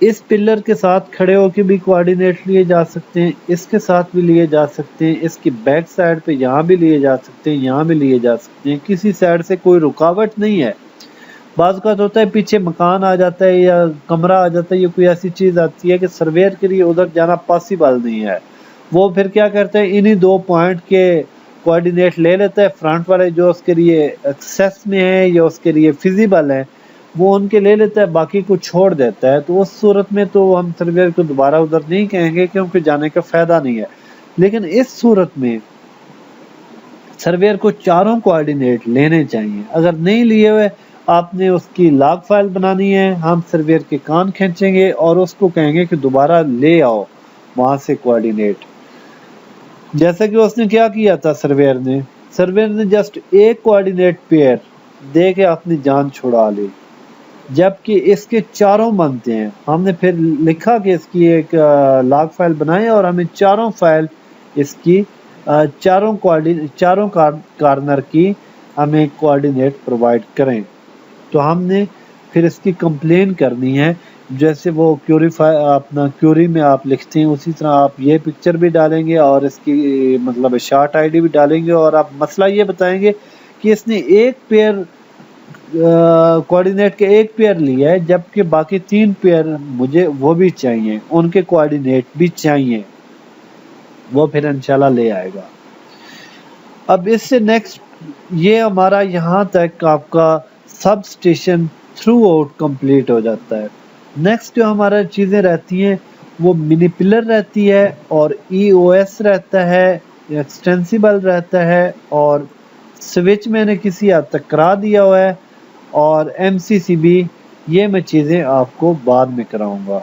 इस पिलर के साथ खड़े होकर भी कोऑर्डिनेट लिए जा सकते हैं, इसके साथ भी लिए जा सकते हैं, इसकी बैक साइड पे यहाँ भी लिए जा सकते हैं, यहाँ भी लिए जा सकते हैं। किसी साइड से कोई रुकावट नहीं है। बाज़ का होता है पीछे मकान आ जाता है या कमरा आ जाता है या कोई ऐसी चीज आती है कि सर्वेयर के लिए उधर जाना पॉसिबल नहीं है। वो फिर क्या करता है, इन्हीं 2 पॉइंट के कोऑर्डिनेट ले लेता है, फ्रंट वाले जो उसके लिए एक्सेस में है या उसके लिए फिजिबल है वो उनके ले लेता है, बाकी को छोड़ देता है। तो उस सूरत में तो हम सर्वेयर को दोबारा उधर नहीं कहेंगे क्योंकि जाने का फायदा नहीं है। लेकिन इस सूरत में सर्वेयर को चारों कोऑर्डिनेट लेने चाहिए। अगर नहीं लिए हुए आपने उसकी लॉग फाइल बनानी है, हम सर्वेयर के कान खींचेंगे और उसको कहेंगे कि दोबारा ले आओ वहां से कोऑर्डिनेट। जैसा कि उसने क्या किया था, सर्वेयर ने जस्ट एक कोऑर्डिनेट पेयर दे के अपनी जान छुड़ा ली, जबकि इसके चारों बनते हैं। हमने फिर लिखा कि इसकी एक लॉग फाइल बनाएं और हमें चारों फाइल इसकी चारों कार्नर की हमें कोऑर्डिनेट प्रोवाइड करें। तो हमने फिर इसकी कंप्लेन करनी है। जैसे वो अपना क्यूरी में आप लिखते हैं उसी तरह आप ये पिक्चर भी डालेंगे और इसकी मतलब शार्ट आईडी भी डालेंगे और आप मसला ये बताएंगे कि इसने एक पेयर कोऑर्डिनेट के एक पेयर लिया है, जबकि बाकी 3 पेयर मुझे वो भी चाहिए, उनके कोऑर्डिनेट भी चाहिए। वो फिर इंशाल्लाह ले आएगा। अब इससे नेक्स्ट ये हमारा यहाँ तक आपका sub station through out complete हो जाता है। नेक्स्ट जो हमारा चीज़ें रहती हैं वो मिनिपुलर रहती है और EOS रहता है, एक्सटेंसिबल रहता है और स्विच मैंने किसी हद तक करा दिया हुआ है और MCCB, ये मैं चीज़ें आपको बाद में कराऊंगा।